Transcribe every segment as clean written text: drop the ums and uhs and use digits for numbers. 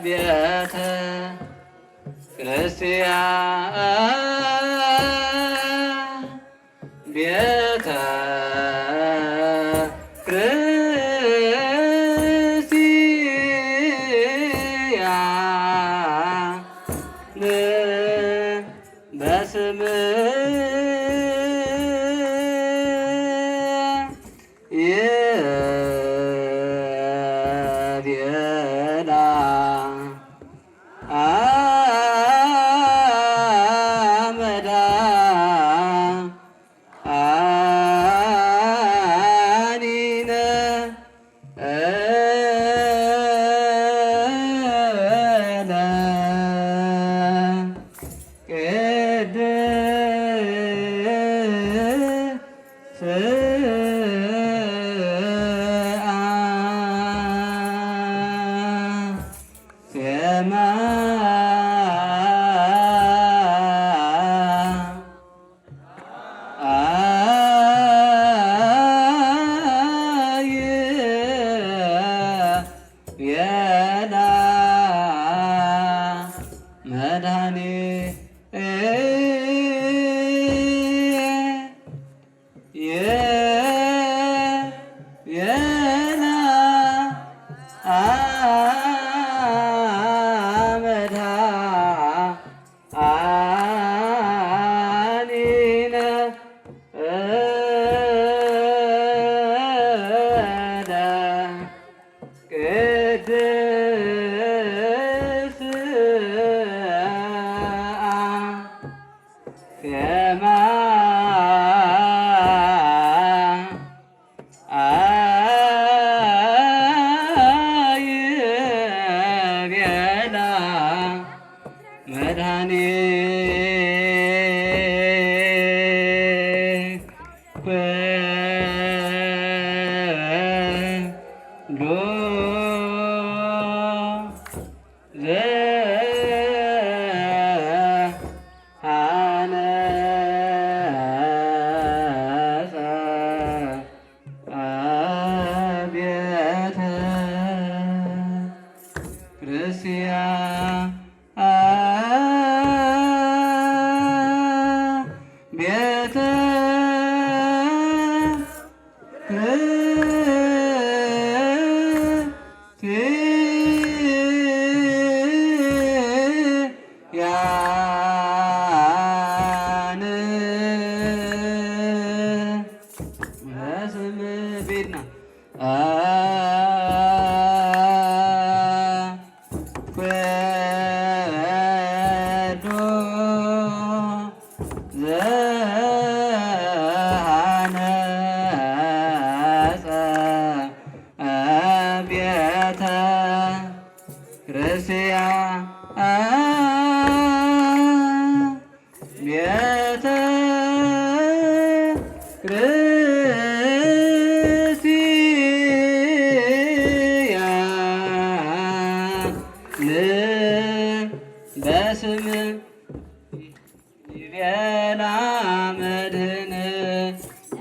ቤተ ክርስቲያን ቤተ ክርስቲያን በስምህ ይቤላ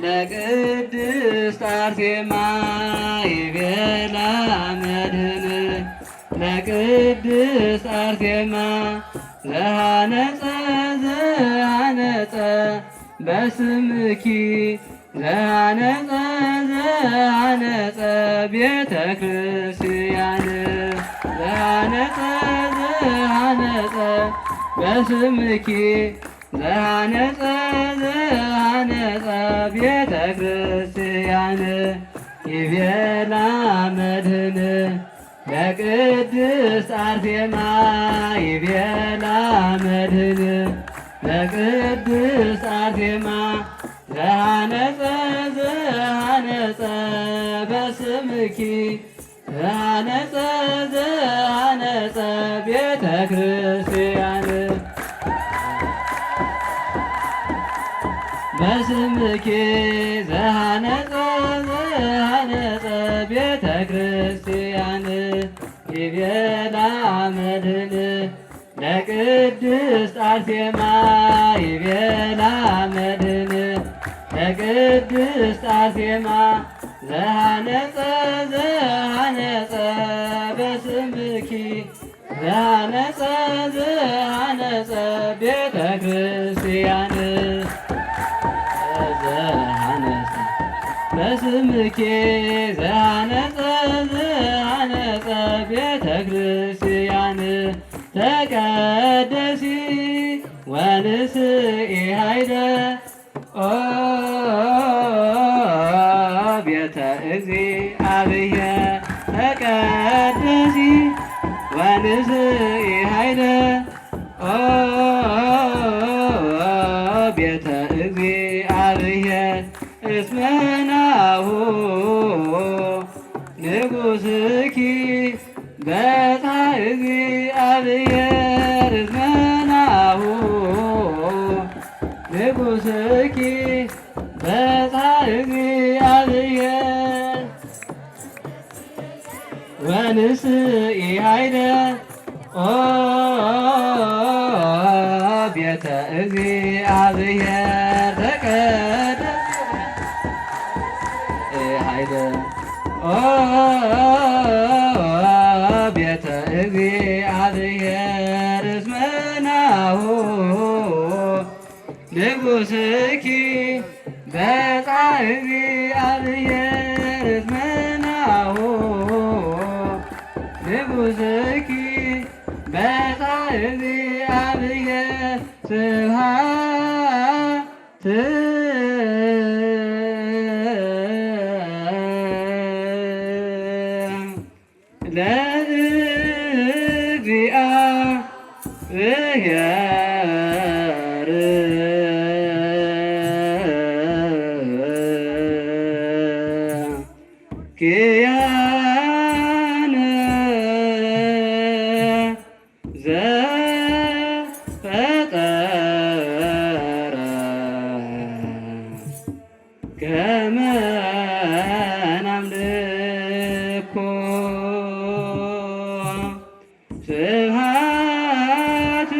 ለቅድስት አርሴማ ይቤላ መድኅን ለቅድስት አርሴማ ዘሃነጸ በስምኪ ዘሃነጸ ቤተ ክርስቲያን ዘሃነጸ በስምኪ ዘሃነጸ ቤተ ክርስቲያን ይቤላ መድኅን ለቅድስት አርሴማ ይቤላ መድኅን ለቅድስት አርሴማ ዘሃነጸ በስምኪ ዘሃነጸ ቤተ ክርስቲያን በስምኪ ዘሃነጸ ቤተ ክርስቲያን ይቤላ መድኅን ለቅድስት አርሴማ ይቤላ መድኅን ለቅድስት አርሴማ ዘሃነጸ በስምኪ ዘሃነጸ ቤተ ክርስቲያን ዘሃነጸ በስምኪ ዘሃነጸ ቤተ ክርስቲያን ተቀደሲ ወንስኢ ኃይለ ቤተ እግዚአብሔር ተቀደሲ ወንስኢ ኃይለ ቤተ እግዚአብሔር እስመ ናሁ ንጉሥኪ በታ እግዚአብሔር እስመ ናሁ ንጉሥኪ በታ እግዚአብሔር ወንስኢ ኃይለ ቤተ እግዚአብሔር ተቀደስ ኃይለ ቤተ እግዚአብሔር እስመ ናሁ ንጉሥኪ በታ እግዚአብሔር እስመ ናሁ ንጉሥኪ በታ እግዚአብሔር ስብሐት ለእግዚአብሔር ኪያነ ዘፈጠረ ከመ ናምልኮ ስብሐት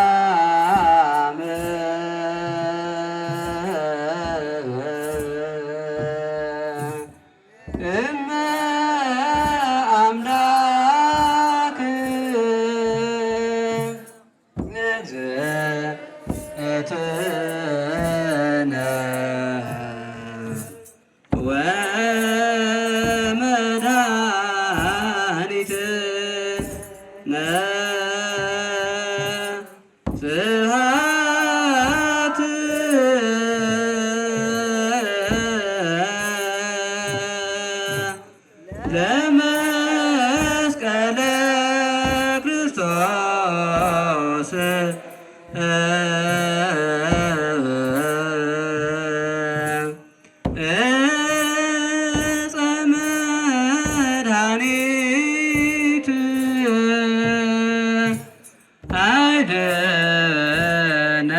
ለማርያም እመ አምላክ እግዝእትነ ወመድኃኒትነ ስብሐት ለመስቀለ ክርስቶስ ዕፀ መድኃኒት አይደነ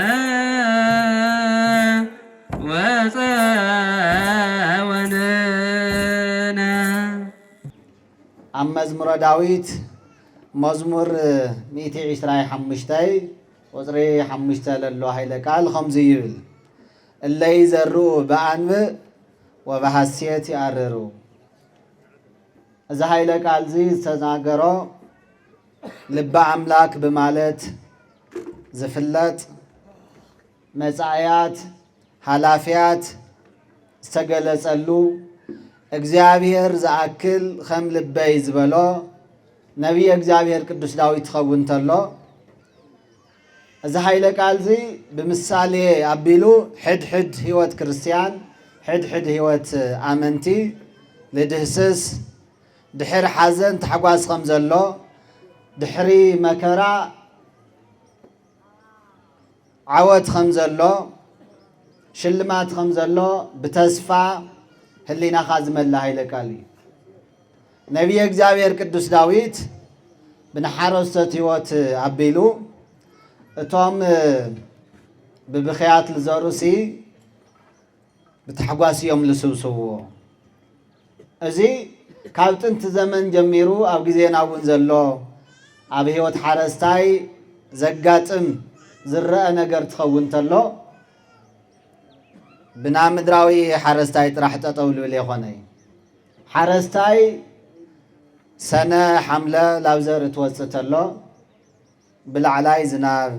ወፀወንነ ኣብ መዝሙረ ዳዊት መዝሙር 125 ቁፅሪ 5 ለሎ ሃይለ ቃል ከምዚ ይብል እለ ይዘርኡ በአንብዕ ወበሃሴት ይኣርሩ። እዚ ሃይለ ቃል እዚ ዝተናገሮ ልበ ኣምላክ ብማለት ዝፍለጥ መጻእያት ሃላፍያት ዝተገለጸሉ እግዚአብሔር ዝኣክል ከም ልበይ ዝበሎ ነቢይ እግዚአብሔር ቅዱስ ዳዊት ክኸውን ተሎ እዚ ሃይለ ቃል እዚ ብምሳሌ ኣቢሉ ሕድሕድ ህይወት ክርስቲያን ሕድሕድ ህይወት ኣመንቲ ልድህስስ ድሕሪ ሓዘን ተሓጓስ ከም ዘሎ ድሕሪ መከራ ዓወት ከም ዘሎ ሽልማት ከም ዘሎ ብተስፋ ህሊናኻ ዝመላ ሃይለ ቃል እዩ። ነቢይ እግዚአብሔር ቅዱስ ዳዊት ብንሓረስቶት ህይወት ኣቢሉ እቶም ብብኽያት ልዘሩሲ ብተሓጓስ እዮም ልስብስብዎ። እዚ ካብ ጥንቲ ዘመን ጀሚሩ ኣብ ግዜና እውን ዘሎ ኣብ ህይወት ሓረስታይ ዘጋጥም ዝረአ ነገር ትኸውን ተሎ ብና ምድራዊ ሓረስታይ ጥራሕ ጠጠው ልብል የኾነ ሓረስታይ ሰነ ሓምለ ላብ ዘርኢ ትወፅእ ተሎ ብላዕላይ ዝናብ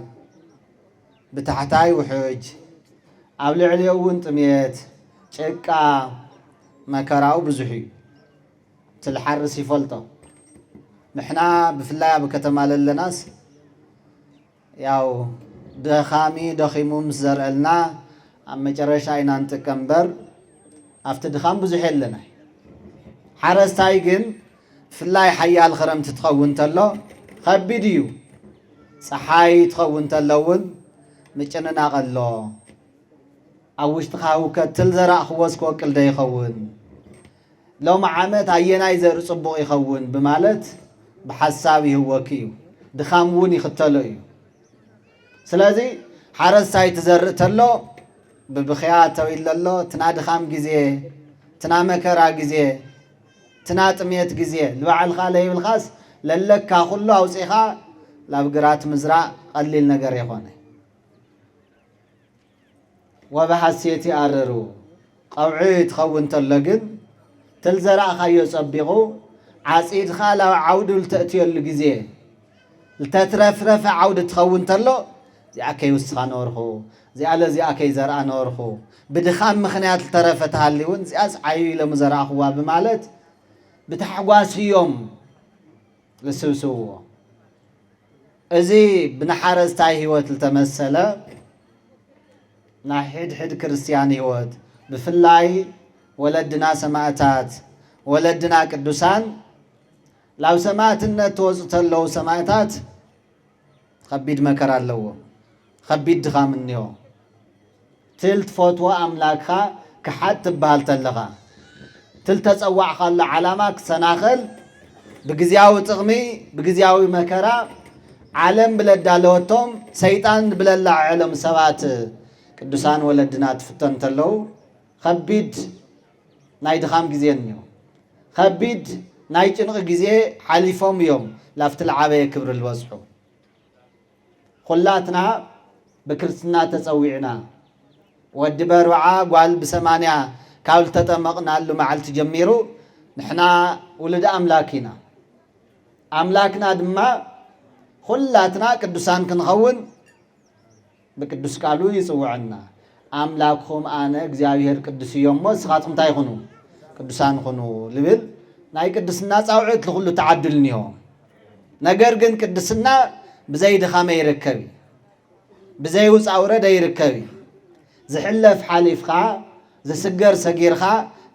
ብታሕታይ ውሕጅ ኣብ ልዕሊኡ እውን ጥሜት ጭቃ መከራው ብዙሕ እዩ ትልሓርስ ይፈልጦ ንሕና ብፍላይ ኣብ ከተማ ለለናስ ያው ደኻሚ ደኺሙ ምስ ዘርአልና ኣብ መጨረሻ ኢና ንጥቀም እምበር ኣብቲ ድኻም ብዙሕ የለና ሓረስታይ ግን ብፍላይ ሓያል ክረምቲ ትኸውን ተሎ ከቢድ እዩ ፀሓይ ትኸውን ተሎ እውን ምጭንናቕ ኣሎ ኣብ ውሽጥኻ ውከት ትል ዘራእኽዎስ ክወቅል ዶ ይኸውን ሎሚ ዓመት ኣየናይ ዘርኢ ፅቡቕ ይኸውን ብማለት ብሓሳብ ይህወክ እዩ ድኻም እውን ይኽተሎ እዩ ስለዚ ሓረስታይ ትዘርእ ተሎ ብብኽያ ተዊል ኣሎ ትና ድኻም ግዜ ትና መከራ ግዜ ትና ጥሜት ግዜ ዝባዕልኻ ለይብልኻስ ለለካ ኩሉ ኣውፂኻ ላብ ግራት ምዝራእ ቀሊል ነገር የኾነ ወብሓሴት ይኣርሩ ቀውዒ ትኸውን ተሎ ግን ትል ዘራእኻዮ ፀቢቑ ዓፂድኻ ላብ ዓውዲ ልተእትየሉ ግዜ ልተትረፍረፈ ዓውዲ ትኸውን ተሎ እዚኣ ከይውስኻ ነበርኹ እዚኣ ለዚኣ ከይዘርኣ ነበርኹ ብድኻም ምኽንያት ልተረፈ ተሃሊ እውን እዚኣስ ዓዩ ኢሎም ዘረእኽዋ ብማለት ብታሕጓስ እዮም ዝስብስብዎ እዚ ብናሓረስታይ ህይወት ልተመሰለ ናይ ሕድሕድ ክርስቲያን ህይወት ብፍላይ ወለድና ሰማዕታት ወለድና ቅዱሳን ላብ ሰማዕትነት ተወፁ ተለዉ ሰማዕታት ከቢድ መከራ ኣለዎ ከቢድ ድኻም እኒሆ ትል ትፈትዎ ኣምላክኻ ክሓት ትበሃል ተለኻ ትል ተፀዋዕኻሎ ዓላማ ክሰናኸል ብግዝያዊ ጥቕሚ ብግዝያዊ መከራ ዓለም ብለዳለወቶም ሰይጣን ብለላዕሎም ሰባት ቅዱሳን ወለድና ትፍተኑ ተለዉ ከቢድ ናይ ድኻም ግዜ እኒሆ ከቢድ ናይ ጭንቂ ግዜ ሓሊፎም እዮም ላፍቲ ልዓበየ ክብሪ ዝበፅሑ ኩላትና ብክርስትና ተፀዊዕና ወዲ በርብዓ ጓል ብሰማንያ ካብ ልተጠመቕናሉ መዓልቲ ጀሚሩ ንሕና ውሉድ ኣምላክ ኢና ኣምላክና ድማ ኩላትና ቅዱሳን ክንኸውን ብቅዱስ ቃሉ ይፅውዐና ኣምላክኹም ኣነ እግዚኣብሔር ቅዱስ እዮም ሞ ንስኻትኩም እንታይ ይኹኑ ቅዱሳን ኩኑ ልብል ናይ ቅድስና ፃውዒት ልኩሉ ተዓድል እኒሆ ነገር ግን ቅድስና ብዘይ ድኻመ ይርከብ ብዘይ ውፃውረደ ይርከብ ዝሕለፍ ሓሊፍኻ ዝስገር ሰጊርካ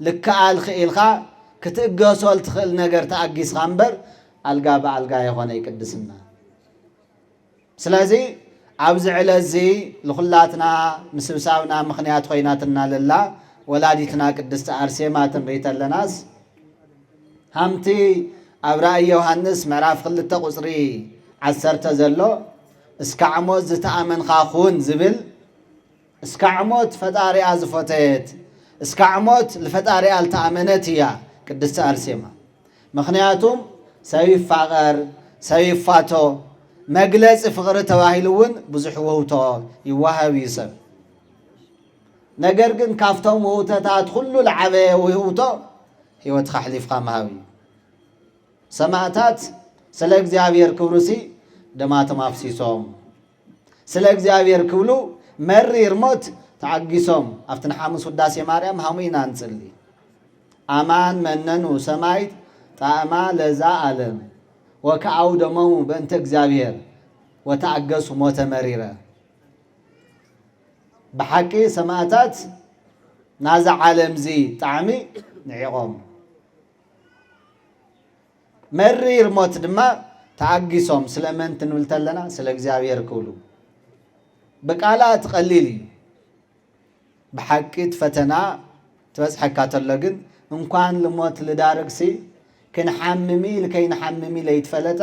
ልከኣል ክኢልካ ክትእገሶ ልትኽእል ነገር ተኣጊስካ እምበር ኣልጋ ብኣልጋ የኾነ ቅድስና ስለዚ ኣብዚ ዕለት እዚ ልኩላትና ምስብሳብና ምኽንያት ኮይናትና ለላ ወላዲትና ቅድስቲ ኣርሴማ ትንሪኢ ተለናስ ሃምቲ ኣብ ራእይ ዮሃንስ ምዕራፍ 2 ቁፅሪ 10 ዘሎ እስካዕ ሞት ዝተኣመንካ ኩን ዝብል እስካዕ ሞት ፈጣሪኣ ዝፈተየት እስካዕ ሞት ንፈጣሪኣ ዝተኣመነት እያ ቅድስቲ ኣርሴማ ምክንያቱም ሰብ ይፋቐር ሰብ ይፋቶ መግለፂ ፍቕሪ ተባሂሉ እውን ብዙሕ ውህብቶ ይዋሃብ እዩ ሰብ ነገር ግን ካብቶም ውህብቶታት ኩሉ ዝዓበየ ውህብቶ ሂወትካ ሓሊፍካ ምሃብ እዩ ሰማዕታት ስለ እግዚኣብሔር ክብሩሲ ደማቶም ኣፍሲሶም ስለ እግዚኣብሔር ክብሉ መሪር ሞት ተዓጊሶም ኣብቲ ንሓሙስ ውዳሴ ማርያም ሃሙ ኢና ንፅሊ ኣማን መነኑ ሰማይት ጣዕማ ለዛ ዓለም ወከዓው ደሞሙ በእንተ እግዚአብሔር ወተአገሱ ሞተ መሪረ بحق سماعتات نازع عالم زي طعمي نعيقهم مرير موت دما تعقيسهم سلمن تنولتلنا سل እግዚአብሔር كولو بقالات قليلي بحق فتنا تبصحك تلغن እንኳን ለሞት ለዳርግሲ ከንሐምሚ ለከይንሐምሚ ለይትፈለተ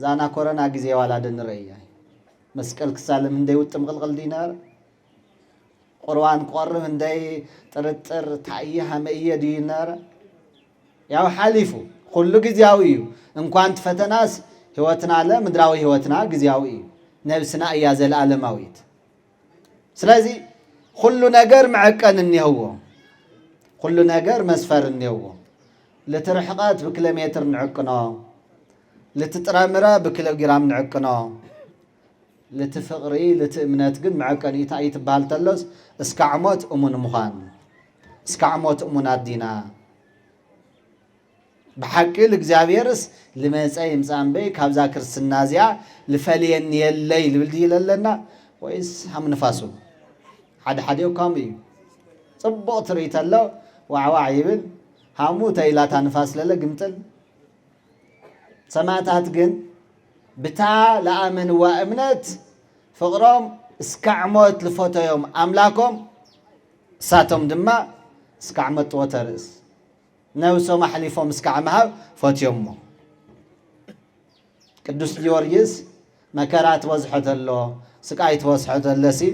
ዛና ኮሮና ጊዜ ዋላ ደንረያ መስቀል ክሳለም እንደይ ውጥም ቅልቅል ዲናር ቁርባን ቆርብ እንደይ ጥርጥር ታይሃ መየ ዲናር ያው ሓሊፉ ኩሉ ግዚያዊ እዩ እንኳን ፈተናስ ህይወትና አለ ምድራዊ ህይወትና ግዚያዊ እዩ ነብስና እያ ዘለዓለማዊት ስለዚ ኩሉ ነገር መዐቀን እንይህዎ ኩሉ ነገር መስፈር እንይህዎ ለትርሕቀት ብኪሎሜትር ንዕቅኖ ለትጥረምረ ብኪሎግራም ንዕቅኖ ለትፍቅሪ ለትእምነት ግን መዐቀን እንታይ ትባል ተሎስ እስካዕ ሞት እሙን ምዃን እስካዕ ሞት እሙናት ዲና بحق الإجابيرس لماذا يمسان بي كابزا كرسنازيا لفلين يلي لبلدي لنا ويس هم نفاسو حد يوكام بي صبوت ريت الله وعواعيبن همو تايلات نفاس للا قمتل سماتات جن بتاع لأمن وأمنت فقرام اسكعموت لفوتو يوم أملاكم ساتم دما اسكعمت وترس نوسو محليفو مسكعمها فوتيومو قدوس جورجيس مكرات وزحت الله سقايت وزحت اللسي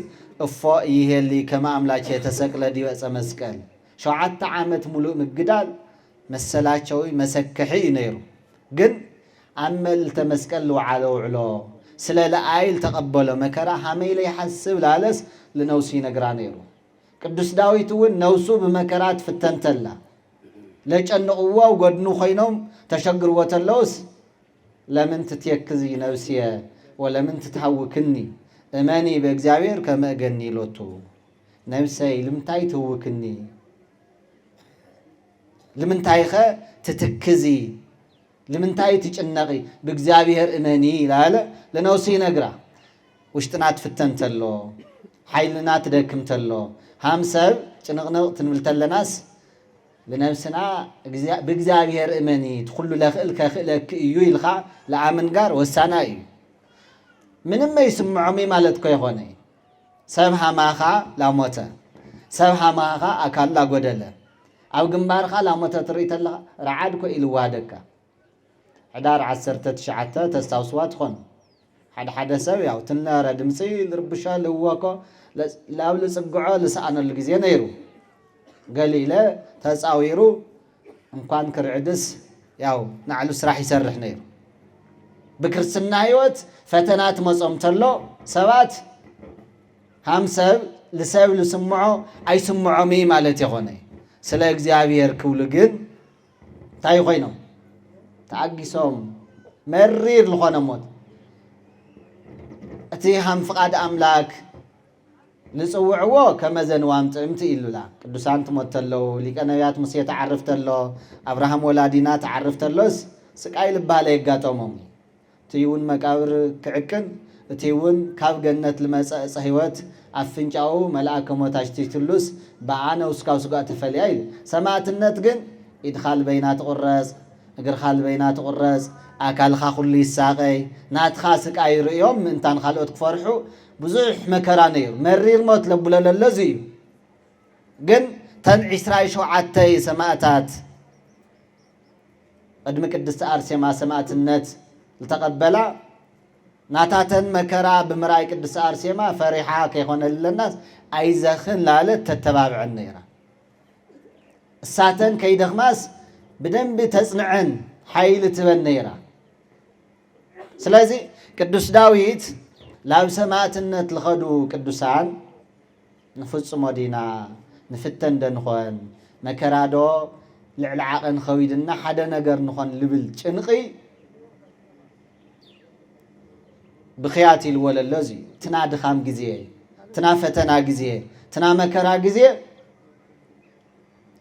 افو يهلي كما املاك يتسقل ديوص مسقل شوعت عامت ملو مقدال مسلاچوي مسكحي نيرو جن عمل تمسقل وعلو علو سلا لايل تقبلوا مكرا حميل يحسب لالس لنوسي نغرا نيرو قدوس داويت ون نوسو بمكرات فتنتلا لجنقوا وقدنو خينهم تشقر وتلوس لمن تتيكزي نفسيه ولا من تتحوكني اماني باغزابير كما اغني لوتو نفسي لمتاي توكني لمنتايخه تتكزي لمنتاي تጨነقي باغزابير اماني لاله لنوسي نغرا وشتنات فتنتلو حيلنا تدكمتلو همسب ጭንቅንቅ ትንብልተለናስ لنفسنا بإجابير إماني تقول له خلك يلخا لعمن جار والسناي من ما يسمعومي مالتك يا خوني سبها ماخا لا موتا سبها ماخا أكل لا جدلا أو جنبار خا لا موتا تريت الله رعدك إلى وادك عدار عسرت تشعته تستوسوات خون حد سوي أو تنار دمسي ربشا لواكو لا ولا سقعه لسأنا الجزية نيرو قليلة تساويرو إمكان كرعدس ياو نعلو سراح يسرح نيرو بكرسنا هيوت فتنات مصمتلو سبات هم سب لسب لسمعو أي سمعو مي مالتي غني سلا إجابير كولجن تاي غينو تعجي سوم مرير الخنموت أتي هم فقد أملاك نسوعوا كما زنوام تمتي إلو لا قدوسان تموتلو ليك نبيات موسى تعرفتلو أبراهام ولادينا تعرفتلوس سقاي لباله يغاطومم تيون مقابر كعكن تيون كاب جنت لمص هيوت افنጫው መልአከ ሞት አሽቲትሉስ በአነ ውስካው ስጋ ተፈልያይል ሰማዕትነት ግን ኢድኻል በይና ተቆረጽ እግርኻል በይና ተቆረጽ አካልኻ ሁሉ ይሳቀይ ናትኻ ስቃይ ርእዮም እንታን ካልኦት ክፈርሑ ብዙሕ መከራ ነይሩ መሪር ሞት ለብለለለዚ ግን ተን 27 ሰማዕታት قدم ቅድስት አርሴማ ሰማዕትነት لتقبلا ناتاتن مكرا بمراي ቅድስት አርሴማ فرحا كيخونلناس ايزخن لالت تتبابع النيرا الساتن كيدخماس بدنب تصنعن حيل تبن نيرا سلازي ቅዱስ ዳዊት لاو سماعتነት لخدو ቅዱሳን نفصሞ ዲና نفتن دنخون مكرادو لعل عقن خويدنا حدا ነገር نخون لبل ጭንقي بخياتي الوللزي تنادي خام جزيه تنافتنا جزيه تنا مكرا جزيه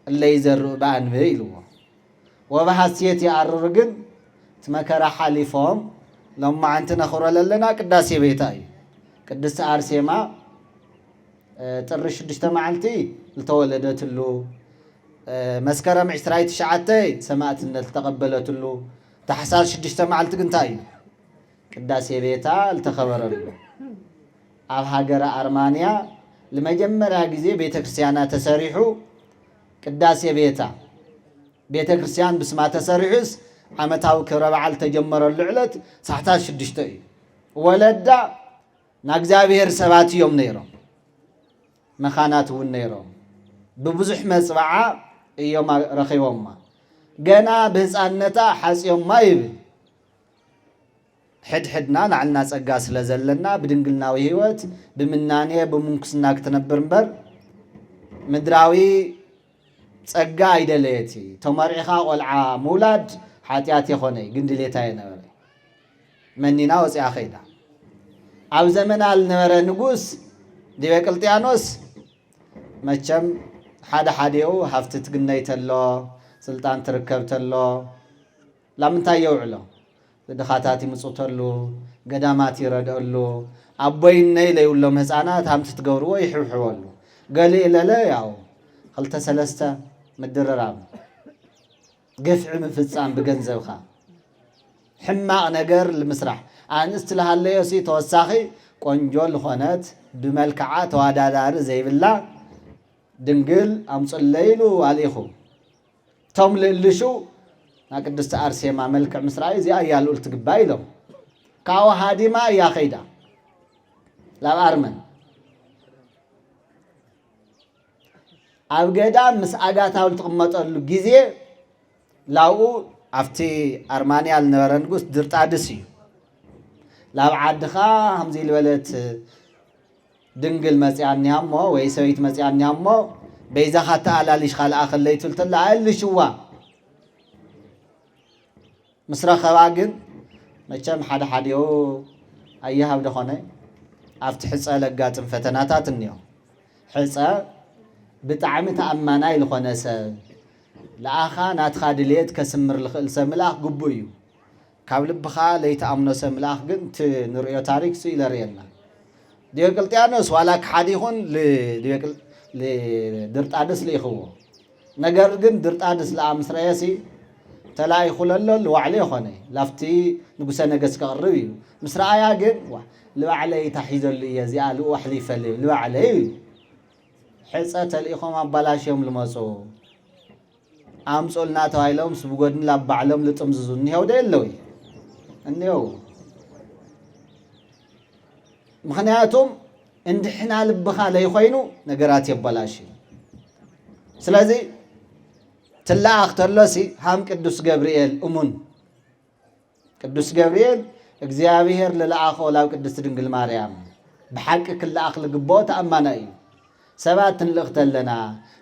اللي يزرع بان بيلو وبحسيتي عررجن تمكرا حليفهم لما عندنا خرا لنا قداسي بيتاي قدس ارسيما طرش دجتمعلتي لتولدت له مسكرم 29 سماعتنا تقبلت له تحساس دجتمعلت قنتاي ቅዳሴ ቤታ አልተኸበረሉ አብ ሀገረ አርማንያ ለመጀመሪያ ጊዜ ቤተክርስቲያና ተሰሪሑ ቅዳሴ ቤተክርስቲያን ብስማ ተሰሪሑስ ዓመታዊ ክብረ በዓል ተጀመረሉ ዕለት ሰዓታት 6 እዩ ወለዳ ናግዚአብሔር ሰባት እዮም ነይሮም መኻናት ውን ነይሮም ብብዙሕ መጽባዓ እዮም ረኺቦማ ገና ብህፃንነታ ሓፂዮማ ይብል ሕድሕድና ንዓልና ፀጋ ስለ ዘለና ብድንግልናዊ ህይወት ብምናኔ ብምንኩስና ክትነብር እምበር ምድራዊ ፀጋ አይደለየቲ ተመሪኻ ቆልዓ ምውላድ ሓጢአት የኾነ ግን ድሌታ የነበረ መኒና ወፂኣ ኸይዳ ኣብ ዘመና ዝነበረ ንጉስ ዲዮቅልጥያኖስ መቸም ሓደ ሓዲኡ ሃፍቲ ትግነይ ተሎ ስልጣን ትርከብ ተሎ ላምንታይ የውዕሎ ድኻታት ይምፁ ተሉ ገዳማት ይረድአሉ ኣቦይነይ ለይብሎም ህፃናት ሃምቲ ትገብርዎ ይሕብሕበሉ ገሊእ ለለ ያው ክልተ ሰለስተ ምድርራብ ገፍዒ ምፍፃም ብገንዘብካ ሕማቕ ነገር ንምስራሕ ኣንስቲ ለሃለዮሲ ተወሳኺ ቆንጆ ዝኾነት ብመልክዓ ተዋዳዳሪ ዘይብላ ድንግል ኣምፅለይሉ ኣልኢኹ ቶም ልእልሹ ና ቅድስቲ ኣርሴማ መልክዕ ምስራይ እዚኣ እያ ልኡል ትግባእ ኢሎም ካብኡ ሃዲማ እያ ኸይዳ ላብ ኣርመን ኣብ ገዳም ምስ ኣጋታው ልትቕመጠሉ ግዜ ላብኡ ኣብቲ ኣርማንያ ዝነበረ ንጉስ ድርጣድስ እዩ ላብ ዓድኻ ከምዚ ዝበለት ድንግል መፅያኒያ እሞ ወይ ሰበይት መፅያኒያ እሞ በይዛኻ ተኣላሊሽካ ልኣኸለይ ትብል ተላ ኣልሽዋ ምስ ረኸባ ግን መቸም ሓደ ሓዲኡ ኣየሃብ ደኾነ ኣብቲ ሕፀ ለጋጥም ፈተናታት እኒኦ ሕፀ ብጣዕሚ ተኣማናይ ዝኾነ ሰብ ለኣኻ ናትኻ ድሌት ከስምር ልኽእል ሰብ ምልኣኽ ግቡእ እዩ ካብ ልብኻ ለይተኣምኖ ሰብ ምልኣኽ ግን እቲ ንሪኦ ታሪክ ሱ ኢለርየና ዲዮቅልጥያኖስ ዋላ ክሓዲ ይኹን ድርጣድስ ልኢኽዎ ነገር ግን ድርጣድስ ለኣ ምስ ረአሲ ተላኢኹለሎ ልዋዕለ ይኾነ ላፍቲ ንጉሰ ነገስ ከቕርብ እዩ ምስ ረኣያ ግን ልባዕለይ ታሒዘሉ እየ እዚኣ ልኡ ኣሕሊፈል ልባዕለይ እዩ ሕፀ ተልኢኾም ኣባላሽዮም ልመፁ ኣምፆልና ተባሂሎም ስብጎድን ላባዕሎም ልጥምዝዙ እኒሄው ደ የለው እኒሄው ምክንያቱም እንድሕና ልብኻ ለይኮይኑ ነገራት የበላሽ ስለዚ ትለኣኽ ተሎሲ ሃም ቅዱስ ገብርኤል እሙን ቅዱስ ገብርኤል እግዚአብሔር ልለኣኾ ላብ ቅድስቲ ድንግል ማርያም ብሓቂ ክለኣኽ ልግብኦ ተኣማና እዩ ሰባት ንልእኽ ተለና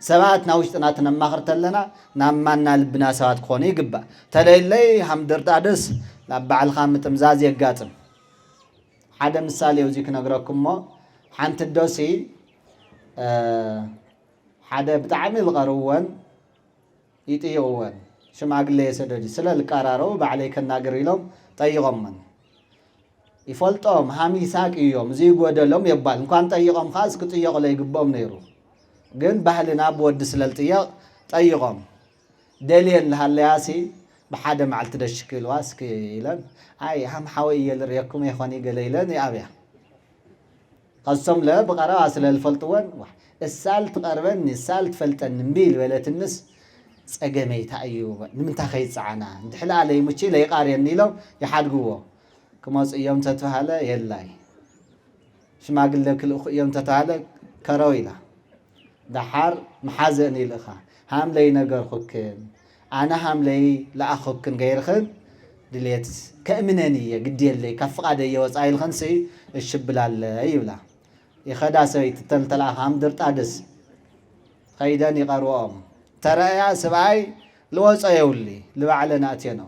ሰባት ናብ ውሽጥና ትነማኽር ተለና ናብ ማና ልብና ሰባት ክኾኑ ይግባእ ተለይለይ ሃም ድርጣድስ ናብ ባዕልኻ ምጥምዛዝ የጋጥም ሓደ ምሳሌ እዚ ክነግረኩም እሞ ሓንቲ ዶሲ ሓደ ብጣዕሚ ዝቐርብወን ይጥይቕወን ሽማግለ የሰደዱ ስለ ዝቀራረቡ ባዕለይ ከናግር ኢሎም ጠይቖመን ይፈልጦም ሃም ይሳቅ እዮም እዚ ይጎደሎም የባል እንኳን ጠይቖም ካ እስኪ ጥየቕ ለይግብኦም ነይሩ ግን ባህልና ብወዲ ስለ ዝጥየቕ ጠይቖም ደልየን ዝሃለያሲ ብሓደ መዓልቲ ደሽክ ኢልዋ እስኪ ኢለን ኣይ ሃም ሓወይ እየ ዝርአኩም ይኾን ገለ ኢለን ይኣብያ ቀሶም ለ ብቐረባ ስለ ዝፈልጥወን እሳል ትቐርበኒ እሳል ትፈልጠኒ እምቢ ዝበለትንስ ፀገመይታ እዩ ንምንታይ ከይፀዓና እንድሕላ ለይሙቺ ለይቃርየኒ ኢሎም ይሓድግዎ ክመፁ እዮም ተተባሃለ የላይ ሽማግለ ክልእኹ እዮም ተተባሃለ ከረው ኢላ ዳሓር መሓዘን ኢልእኻ ሃምለይ ነገርኩክን ኣነ ሃምለይ ለኣኽክን ገይርኽን ድሌት ከእምነን እየ ግድየለይ ካብ ፍቓደ እየወፃ ኢልኽንሲ እሽብላለ ይብላ ይኸዳ ሰበይቲ ተልተልኣኻ ሃም ድርጣድስ ኸይደን ይቐርብኦም ተረእያ ስብኣይ ልወፀ የውሊ ልባዕለን ኣትየኖ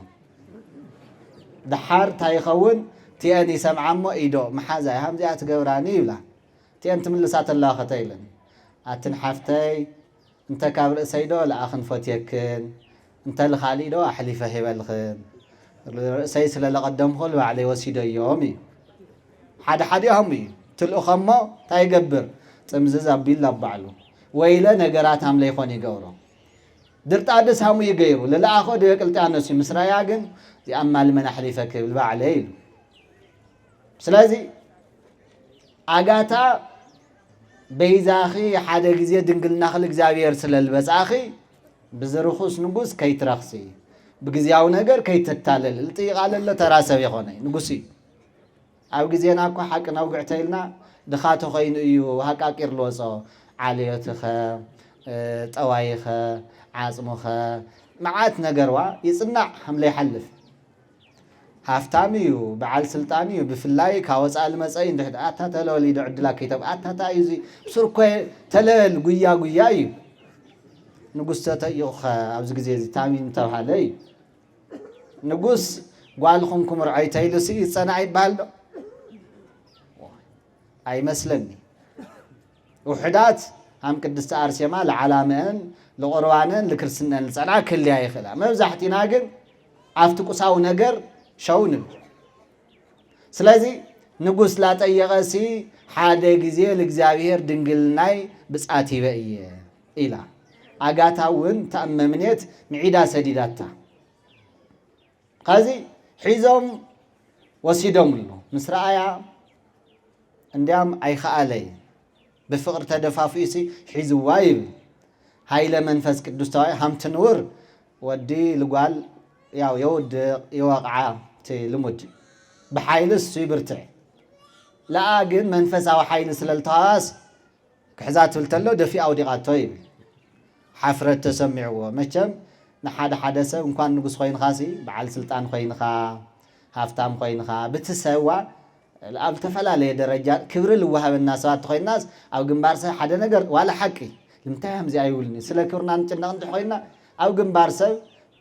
ድሓር እንታይ ይኸውን ትአን ይሰምዓ እሞ ኢዶ መሓዛይ ሃምዚኣ ትገብራኒ ይብላ ትአን ትምልሳት ኣለኸተ ኢለን ኣትን ሓፍተይ እንተ ካብ ርእሰይዶ ለኣኽን ፈትየክን እንተ ልኻሊእ ዶ ኣሕሊፈ ሂበልኽን ርእሰይ ስለ ለቐደምኹ ልባዕለይ ወሲዶ እዮም እዩ ሓደ ሓዲኦም እዩ ትልእኸሞ እንታይ ይገብር ጥምዝዝ ኣቢል ኣባዕሉ ወይለ ነገራት ሃም ለይኮን ይገብሮ ድርጣድስ ሃሙ ይገይሩ ልለኣኾ ዲዮቅልጥያኖስ እዩ ምስ ረኣያ ግን እዚኣማ ልመን ኣሕሊፈ ክብል ባዕለይ ኢሉ ስለዚ ኣጋታ በይዛኺ ሓደ ግዜ ድንግልናኽሊ እግዚኣብሔር ስለ ልበፃኺ ብዝርኹስ ንጉስ ከይትረኽሲ ብግዚያዊ ነገር ከይተታለል ልጥይቓለሎ ተራሰብ ይኾነ ንጉስ እዩ ኣብ ግዜና እኳ ሓቂ ነውግዕተ ኢልና ድኻ ተኾይኑ እዩ ሃቃቂር ልወፆ ዓልዮትኸ ጠዋይኸ ዓፅሙኸ معات نجروا يصنع حملة يحلف هافتاميو بعل سلطانيو بفلاي كاوص على مسأي ندحت أتا تلولي دعد لك كتاب أتا تايزي بسر كوي تلل قويا يو نقص تيوخ أبز جزيزي تامين توحالي نقص قالكم رعاي تايلسي صناعي بالو أي مسلمي وحدات هم قدست أرسيما لعلامين لقروانين لكرسنين لصنع كل هاي خلا ما بزحتي ناقل عفتك وساو نجر شون سلازي نقص لا تيغسي حدا جزي لإግዚአብሔር ድንግልናይ ብጻት ይበየ ኢላ አጋታውን ተአመምኔት ምዒዳ ሰዲዳታ قازي حيزم وسيدم له مسرعيا انديام اي خالي بفقر تدفافيسي حيز وايب هاي لمنفس قدوس تاعي هم تنور ودي لقال ياو يود يوقع تي لمد بحايلس سيبرتع لا اجن منفس او حايل سلالتاس كحزات ولتلو دفي او ديقات طيب حفرة تسمعوا مچم نحاد حدثه እንኳን ንጉስ ኮይን ኻሲ በዓል ስልጣን ኮይን ኻ ሃፍታም ኮይን ኻ ብትሰዋ ኣብ ተፈላለየ ደረጃ ክብሪ ልወሃበና ሰባት ኮይናስ ኣብ ግንባርሰ ሓደ ነገር ዋላ ሓቂ ንምታይ ከምዚ ኣይውልኒ ስለ ክብርና ንጭነቕ እንት ኮይና ኣብ ግንባርሰ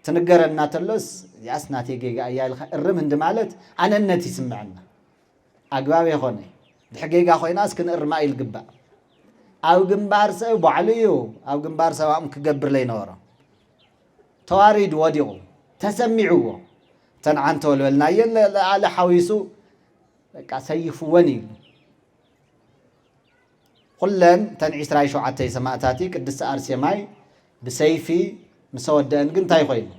ትንገረና ተሎስ ያስናቴ ጌጋ እያልኻ እርም እንድ ማለት ኣነነት ይስምዓና ኣግባብ ይኾነ ድሕጌጋ ኮይናስ ክንእርማ ኢልግባእ ኣብ ግንባርሰ ባዕልዩ ኣብ ግንባርሰ ዋም ክገብር ለይነበሮ تواريد وديو تسمعوا تنعن تولولنا يلا على حويسو بقى سيفو وني كلن تنعيس رايشو عتي سماعتاتي قدس ارسيماي بسيفي مسودن كن تاي خوين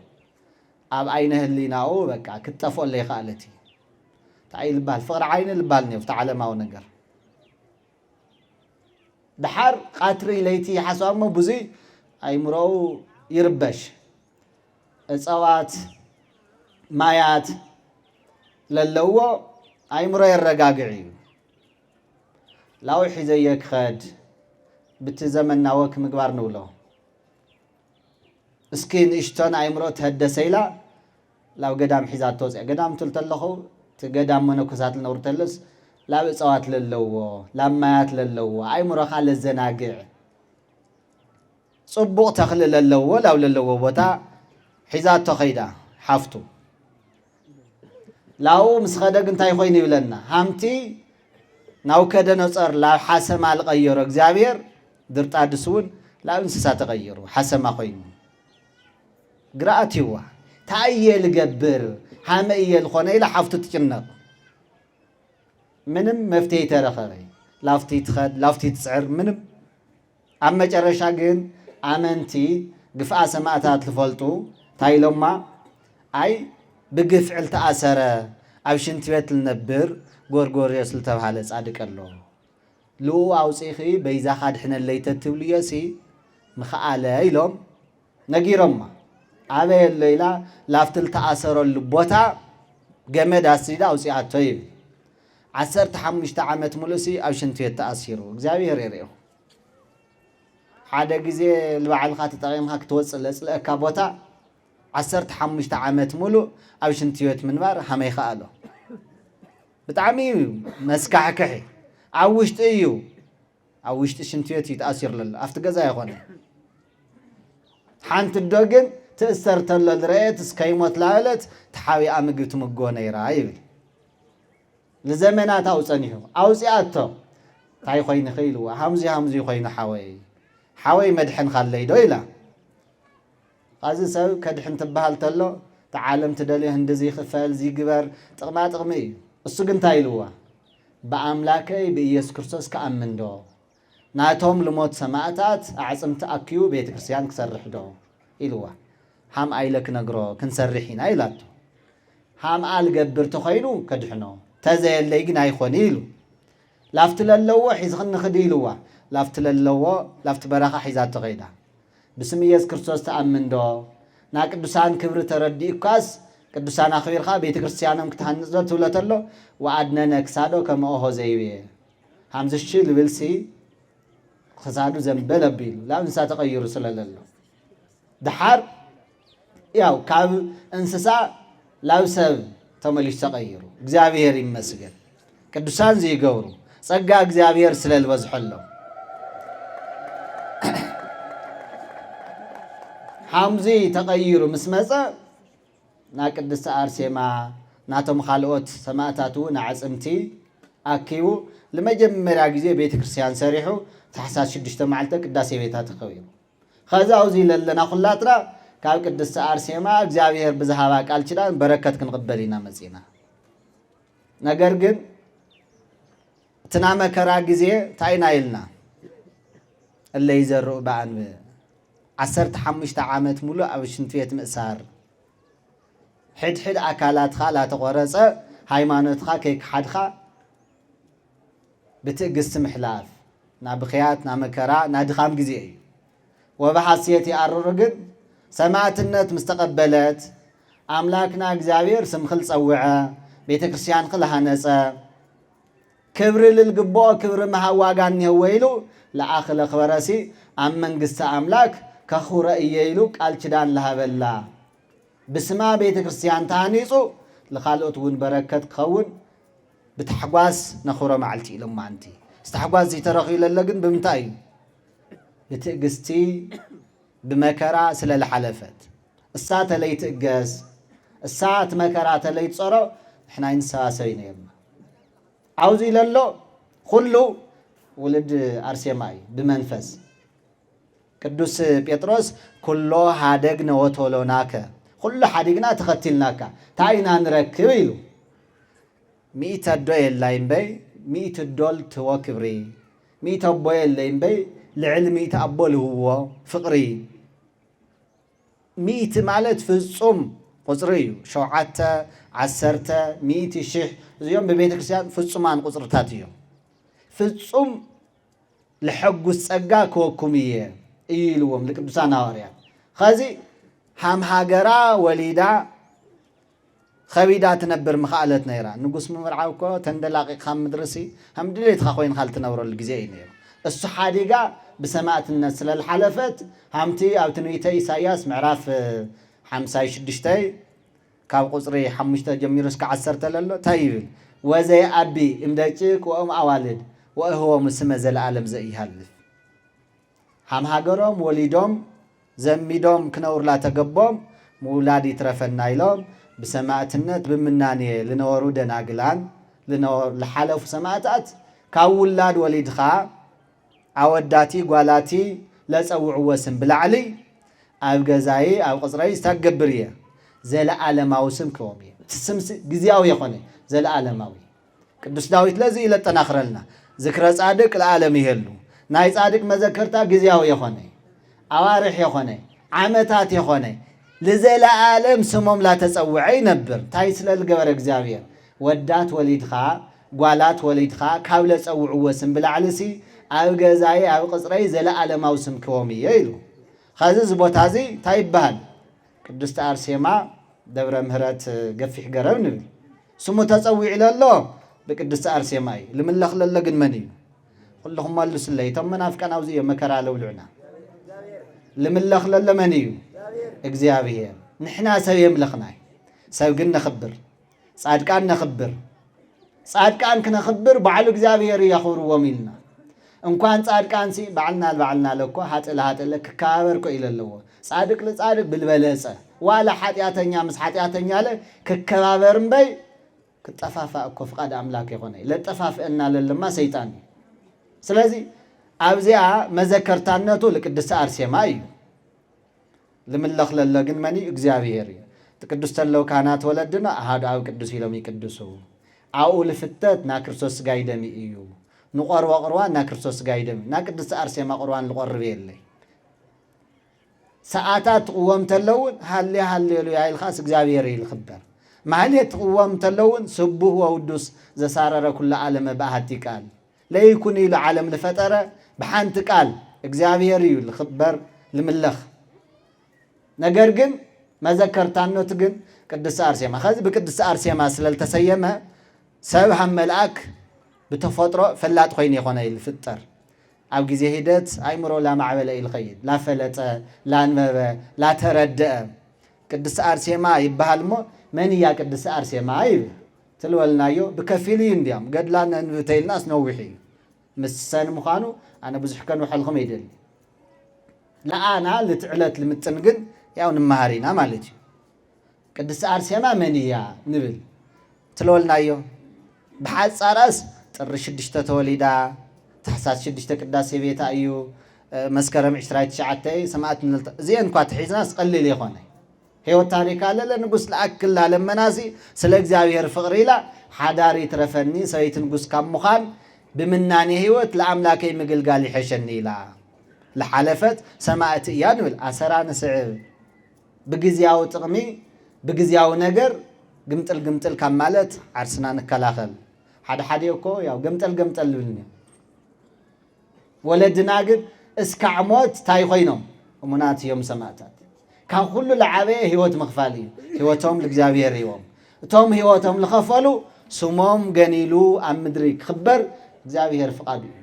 اب عينه الليناو بقى كتفو اللي خالتي تعي البال فقر عين البال نيف تعالى ماو نجر بحر قاتري ليتي حساب مو بزي اي مرو يربش እጽዋት ማያት ለለዎ አይምሮ ይረጋግዕ ላው ሒዘየክ ኸድ ብትዘመና ወክ ምግባር ንብሎ እስኪ ንእሽቶን አይምሮ ተደሰይላ ላው ገዳም ሒዛት ተወፅእ ገዳም ትልተለኹ ትገዳም መነኮሳት ልነብሩ ተለስ ላብ እጽዋት ለለዎ ላብ ማያት ለለዎ አይምሮኻ ለዘናግዕ ጽቡቕ ተኽሊ ለለዎ ላው ለለዎ ቦታ حزات تخيدا حفتو لاو مسخدق انتاي خوين يبلنا هامتي ناو كده نصر لا حسم على غيرو اغزابير درت ادسون لا انسسا تغيرو حسم خوين قراتيوا تايل قبر حاميل خونه الى حفتو تجنق منم مفتي ترخري لافتي تخد لافتي تسعر منم اما جرشا جن امنتي قفا سماعتات لفلطو تايلوما اي بقفعل تأثر او شنتبت النبر غورغور يسل تبحال صادق الله لو اوصيخي بيزا خاد حنا الليت تبليسي مخاله يلوم نغيرما ابي الليلا لافتل تأثر البوتا جمد اسيدا اوصيات طيب 15 عامت ملسي او شنتبت تأثيرو እግዚአብሔር يريو حدا غزي البعل خات تقيمها كتوصل لسلك بوتا 15 عامت ملو او شنتيوت منبر حمي خالو بتعمي مسكحكحي عوشت ايو عوشت شنتيوت يتاثر لل افتغزا يخونه حانت الدوغن تاثرت للريت سكايموت لالت تحاوي امغت مغونه يرايب لزمانات اوصنيو اوصياتو تاي خوين خيلو حمزي خوين حاوي مدحن خليدو يلا قازي سو كدحن تبهال تلو تعالم تدليه اندزي خفال زي قبر تغما تغمي السوق تايلوا بأملاكي بإيس كرسوس كأمن دو ناتهم لموت سماعتات أعصم تأكيو بيت كرسيان كسرح دو إلوا حام آيلك نقرو كنسرحين آيلاتو حام آل قبر تخينو كدحنو تازي اللي يقنا يخونيلو لافتل اللوة حيزغن خديلوا لافتل اللوة لافت براخة حيزات تغيدا بسم يس كرسوس تأمن دو نا قدسان كبر تردي كاس قدسان اخير خا بيت كريستيانم كتهنزو تولتلو وعدنا نكسادو كما هو زيبي همزشي لبلسي خسادو زنبل بيل لا انسا تغيروا سلالله دحار ያው ካብ እንስሳ ላብ ሰብ ተመሊሱ ተቀይሩ እግዚአብሔር ይመስገን ቅዱሳን ዘይገብሩ ጸጋ እግዚአብሔር ስለልበዝሐሎም ሓምዚ ተቀይሩ ምስ መጸ ና ቅድስት አርሴማ ናቶም ካልኦት ሰማዕታቱ ንዓጽምቲ አኪቡ ለመጀመሪያ ጊዜ ቤተ ክርስቲያን ሰሪሑ ታሕሳስ 6 መዓልተ ቅዳሴ ቤታ ተኸቢሩ ከዛ አውዚ ለለና ኩላትና ካብ ቅድስት አርሴማ እግዚአብሔር ብዝሃባ ቃል ኪዳን በረከት ክንቅበል ኢና መጺና ነገር ግን እትና መከራ ጊዜ ታይና ኢልና እለ ይዘርኡ በአን 15 ዓመት ሙሉ ኣብ ሽንት ቤት ምእሳር ሕድሕድ አካላትኻ ላተቆረጸ ሃይማኖትኻ ከይክሓድኻ ብትዕግስቲ ምሕላፍ ናብ ብኽያት ናብ መከራ ናድኻም ጊዜ እዩ ወብሓስየት ይኣርሩ ግን ሰማዕትነት ምስ ተቐበለት ኣምላክና እግዚአብሔር ስም ክልጸውዐ ቤተ ክርስቲያን ክልሃነጸ ክብሪ ልልግብኦ ክብሪ መሃዋጋ እኒህወ ኢሉ ለኣኽለ ኽበረሲ ኣብ መንግስቲ ኣምላክ ከኽብረ እየ ኢሉ ቃል ኪዳን ዝሃበላ ብስማ ቤተ ክርስቲያን ተሃኒጹ ለኻልኦት እውን በረከት ክኸውን ብታሕጓስ ነኽብሮ መዓልቲ ኢሎም ማንቲ ዝተሕጓስ ዘይተረኺቡ ለለ ግን ብምንታይ እዩ ብትዕግስቲ ብመከራ ስለዝሓለፈት እሳ ተለይ ትእገስ እሳ እቲ መከራ ተለይ ትጸሮ ንሕና ይንሰባሰብ ኢና የማ ዓውዚ ኢለሎ ኩሉ ውልድ አርሴማ እዩ ብመንፈስ ቅዱስ ጴጥሮስ ኩሎ ሃደግነ ወተሎናከ ኩሉ ሓዲግና ተኸቲልናካ ታይና ንረክብ ኢሉ ሚእተ ዶ የላይ እምበይ ሚእቲ ዶል ትዎ ክብሪ ሚእተ ኣቦ የለይ እምበይ ልዕሊ ሚእቲ ኣቦ ልህዎ ፍቕሪ ሚእቲ ማለት ፍጹም ቁፅሪ እዩ 7 10 ሚእቲ 1000 እዚኦም በቤተ ክርስቲያን ፍጹማን ቁፅርታት እዮም ፍጹም ለሐጉስ ጸጋ ክወኩም እየ ኢልዎም ለቅዱሳን ሐዋርያት ከዚ ሃም ሃገራ ወሊዳ خبيدات نبر مخالت نيرا نقص من مرعوكو تندلاقي خام مدرسي هم دليت خاوين خالت نورو الجزائي نيرا الصحاديقة بسماعة الناس للحلفت همتي أو تنويتي إساياس معراف حمساي شدشتي كاو قصري حمشتا جميرس كعسرت للو تايبل وزي أبي إمدايتيك وأم أوالد وهو مسمى زي العالم زي يهلف هم هاجرهم وليدهم زميدهم كنور لا تقبهم مولادي ترفنا إلهم بسماعتنا بمنانية لنورو دناقلان لنور لحلف سماعتات كاولاد وليد خا عوداتي قوالاتي لا تسوعوا وسم بالعلي أو جزائي أو قصري استقبريه زي العالماوي سم كومي تسم جزياوي يخوني زي العالماوي قدوس داويت لازم إلى تناخرلنا ذكر صادق العالم يهلو ناي صادق ما ذكرتا جزياوي يخوني عوارح يخوني عمتات يخوني لزي العالم سموم لا تسوعي نبر تايسل الجبر إجزاوية ودات وليد خا قالات وليد خا كاولة تسوعوا وسم بالعلسي أو جزائي أو قصري زي العالماوي سم كومي يلو خازز بوتازي تايب بهن قدوس أرسيما دبر مهرات قفي حجرون سمو تسوي إلى الله بقدوس أرسيماي لمن لخل لقن مني اللهم الله سلي تم منافق أنا وزي مكرا لولعنا لمن لخل لمني إجزاوية نحنا سوي ملخناي سوي نخبر صادقان نخبر صادقان كنا خبر بعلو إجزاوية يخور وميلنا إن كان صادقان سي بعلنا لكو هات لك كابركو إلى الله صادق لصادق بالبلاسة ولا حاتياتنيا مس حاتياتنيا له ككبابرم بي كطفافا اكو فقاد املاك يخوني لطفاف ان للما شيطان سلازي ابزيا مذكرتانتو لقدس ارسيما اي لملخ للغن مني እግዚአብሔር تقدس تلو كانات ولدنا احد او قدس يلوم يقدسو او لفتت نا ክርስቶስ ጋይደሚ እዩ نقروا قروان نا ክርስቶስ ጋይደሚ نا قدس ارسيما قروان لقرب يلي ساعات قوم تلون هل يا الخاص እግዚአብሔር ይልخبر ማለት قوم تلون سبوه وودس زسارر كل عالم باحت قال لا يكون الى عالم الفطره بحنت قال እግዚአብሔር ይልخبر لملخ ነገር ግን መዘከርታኖት ግን ቅድስት አርሴማ ከዚህ በቅድስት አርሴማ ስለልተሰየመ ሰብሐ መልአክ በተፈጥሮ ፈላጥ ኮይን ይሆነ ይልፍጠር أو جزء هدت أي مرة لا معبلة الخير لا فلت لا نبى لا تردأ ቅድስት አርሴማ ይባሃል ሞ መን እያ ቅድስት አርሴማ ይብል ትልወልናዮ ብከፊል እዩ እንዲያም ገድላን እንብተይልና ስነውሕ እዩ ምስሰን ምዃኑ ኣነ ብዙሕ ከንውሐልኩም ይደሊ ለኣና ልትዕለት ልምጥን ግን ያው ንመሃሪና ማለት እዩ ቅድስት አርሴማ መን እያ ንብል ትልወልናዮ ብሓፃራስ ጥሪ 6 ተወሊዳ ታሕሳስ 6 ቅዳሴ ቤታ እዩ መስከረም 29 ሰማዕት እዚአን እንኳ ትሒዝናስ ቀሊል ይኾነ ህይወት ታሪክ አለ ለንጉስ ለአክል ላለመናሲ ስለ እግዚአብሔር ፍቅር ኢላ ሓዳሪ ትረፈኒ ሰይት ንጉስ ካብ ምዃን ብምናኔ ህይወት ለአምላከይ ምግልጋል ይሐሸኒ ኢላ ለሓለፈት ሰማዕት እያ ንብል ኣሰራ ንስዕብ ብግዚያዊ ጥቕሚ ብግዚያዊ ነገር ግምጥል ካብ ማለት ዓርስና ንከላኸል ሓደ እኮ ያው ገምጠል ልብልኒ ወለድና ግን እስካዕ ሞት ታይ ኮይኖም እሙናት እዮም ሰማዕታት ካብ ኩሉ ለዓበየ ህይወት ምኽፋል እዩ ህይወቶም ለእግዚአብሔር እዮም እቶም ህይወቶም ዝኸፈሉ ስሞም ገኒሉ ኣብ ምድሪ ክኽበር እግዚአብሔር ፍቃዱ እዩ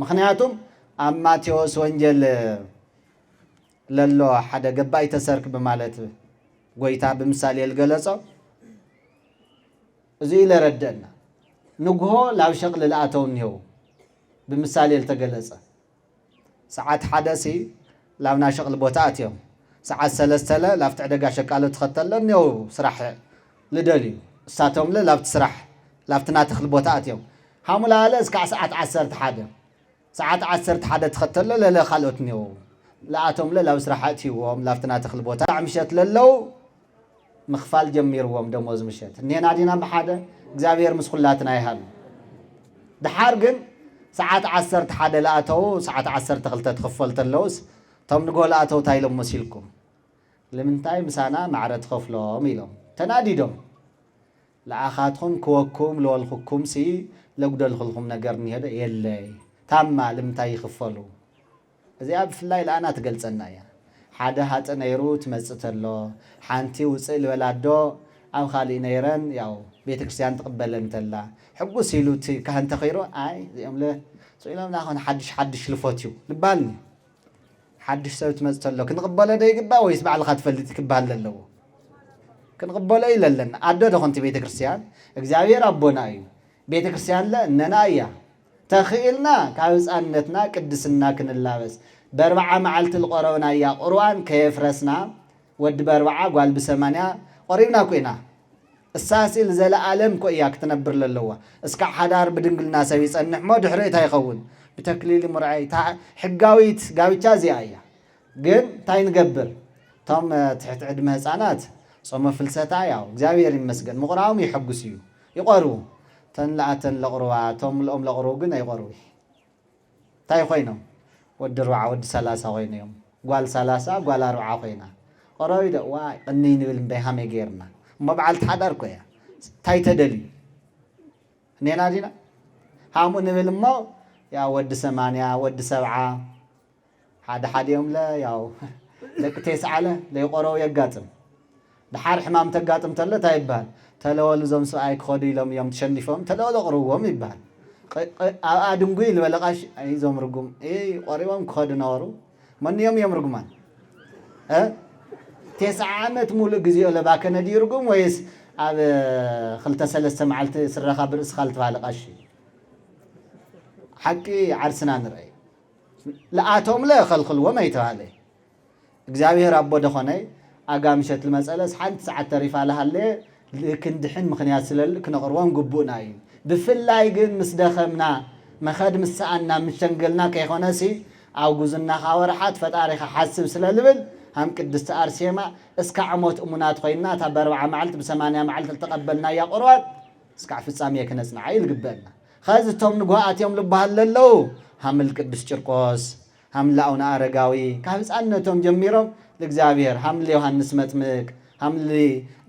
ምክንያቱም ኣብ ማቴዎስ ወንጀል ለሎ ሓደ ገባይ ተሰርክ በማለት ጎይታ ብምሳሌ ልገለጾ እዚ ለረደና ንግሆ ላብ ሸቅል ለኣተው እንሄው ብምሳሌ ልተገለጸ ሰዓት ሓደሲ ላብና ሸቅል ቦታ ኣትዮም ሰዓት 3 ላብቲ ዕደጋ ሸቃሎ ተኸተለ እንሄው ስራሕ ልደልዩ እሳቶም ላብቲ ስራሕ ላብቲ ናተኽል ቦታ ኣትዮም ሃሙላለ እስካዕ ሰዓት 11 ሰዓት 11 ተኸተለ ለለ ካልኦት እንሄው ለኣቶም ላብ ስራሕ ኣትይዎም ላብቲ ናተኽል ቦታ ምሸት ለለው ምኽፋል ጀሚርዎም ደሞዝ ምሸት እኔና ዲና ብሓደ እግዚአብሔር ምስ ኩላትና ይሃሉ ድሓር ግን ሰዓት 11 ለኣተው ሰዓት 12 ተኸፈል ተለውስ ቶም ንጎ ለኣተው ታይሎም መሲልኩም ለምንታይ ምሳና ማዕረ ተኸፍሎም ኢሎም ተናዲዶም ለኣኻትኩም ክወኩም ለወልኹኩም ሲ ለጉደልኹልኩም ነገር ንሄደ የለይ ታማ ለምንታይ ይኽፈሉ እዚኣ ብፍላይ ለኣና ትገልጸና እያ ሓደ ሃፀ ነይሩ ትመጽእ ተሎ ሓንቲ ውፅእ ልበላዶ ኣብ ካሊእ ነይረን ያው ቤተክርስቲያን ትቕበለን ተላ ሕጉስ ኢሉ እቲ ካህን ተኸይሮ ኣይ እዚኦም ኢሎም ናኾን ሓድሽ ልፎትዩ ልባልኒ ሓድሽ ሰብ ትመጽእ ተሎ ክንቕበሎ ዶ ይግባእ ወይስ ባዕልኻ ትፈልጥ ክበሃል ኣለዎ ክንቕበሎ እዩ ለለና ኣዶ ደኾንቲ ቤተክርስቲያን እግዚአብሔር ኣቦና እዩ ቤተክርስቲያን ለእነና እያ ተኽኢልና ካብ ህፃንነትና ቅድስና ክንላበስ በርባዓ መዓልቲ ልቆረብና እያ ቁርባን ከየፍረስና ወዲ በርባዓ ጓል ብ80 ቆሪብና ኮይና እሳሲል ዘለዓለም ኮ እያ ክትነብር ለለዋ እስካዕ ሓዳር ብድንግልና ሰብ ይጸንሕ ሞ ድሕሪ እታ ይኸውን ብተክሊል ምርዓይ ሕጋዊት ጋብቻ እዚኣ እያ ግን እንታይ ንገብር ቶም ትሕቲ ዕድመ ህፃናት ጾመ ፍልሰታ ያው እግዚአብሔር ይመስገን ምቁራዎም ይሐጉስ እዩ ይቆርቡ ተንላአተን ለቁርባ ቶም ልኦም ለቁርቡ ግን ኣይቆርቡ እንታይ ኮይኖም ወዲ 4 ወዲ 30 ኮይኖም ጓል 30 ጓል 40 ኮይና ቆረቢ ደዋ ቅኒ ንብል እምበይ ሃመይ ጌርና እሞ በዓልቲ ሓዳር ኮያ እንታይ ተደልዩ እኔና ዲና ሃሙ ንብል እሞ ያው ወዲ 80 ወዲ 70 ሓደ ዮም ያው ደቂ 9 ለይቆረቡ የጋጥም ድሓር ሕማም ተጋጥም ተለ እንታይ ይበሃል ተለወሉ ዞም ሰብኣይ ክኸዱ ኢሎም እዮም ተሸኒፎም ተለወሉ ቅርብዎም ይበሃል ኣብ ኣድንጉይ ልበለቃሽ ዞም ርጉም ቆሪቦም ክኸዱ ነበሩ መንዮም እዮም ርጉማን 9 ዓመት ሙሉእ ግዚኦ ለባከነ ድዩ ርጉም ወይስ ኣብ 2-3 መዓልቲ ስረኻ ብርእስኻ ልትበሃለ ቃሽ ሓቂ ዓርስና ንርአይ ለኣቶም ለኸልኽልዎም ኣይተባሃለ እግዚአብሔር ኣቦ ደኾነ ኣጋምሸት ልመጸለስ ሓንቲ ሰዓት ተሪፋ ለሃለ ልክንድሕን ምኽንያት ስለል ክነቕርቦም ግቡእና እዩ ብፍላይ ግን ምስ ደኸምና መኸድ ምስኣና ምሸንገልና ከይኾነሲ ኣብ ጉዝና ወርሓት ፈጣሪኻ ሓስብ ስለልብል ሃም ቅድስቲ አርሴማ እስካዕ ሞት እሙናት ኮይና እታ ብ40 መዓልቲ ብ80 መዓልቲ ተቐበልና እያ ቁርባን እስካዕ ፍጻሜ ክነጽንዓ ይልግበአልና ኸዚ እቶም ንጓኣትዮም ልበሃል ለለው ሃምል ቅዱስ ጭርቆስ ሃምል ኣቡነ ኣረጋዊ ካብ ህፃንነቶም ጀሚሮም ለእግዚአብሔር ሃምል ዮሐንስ መጥምቅ ሃምል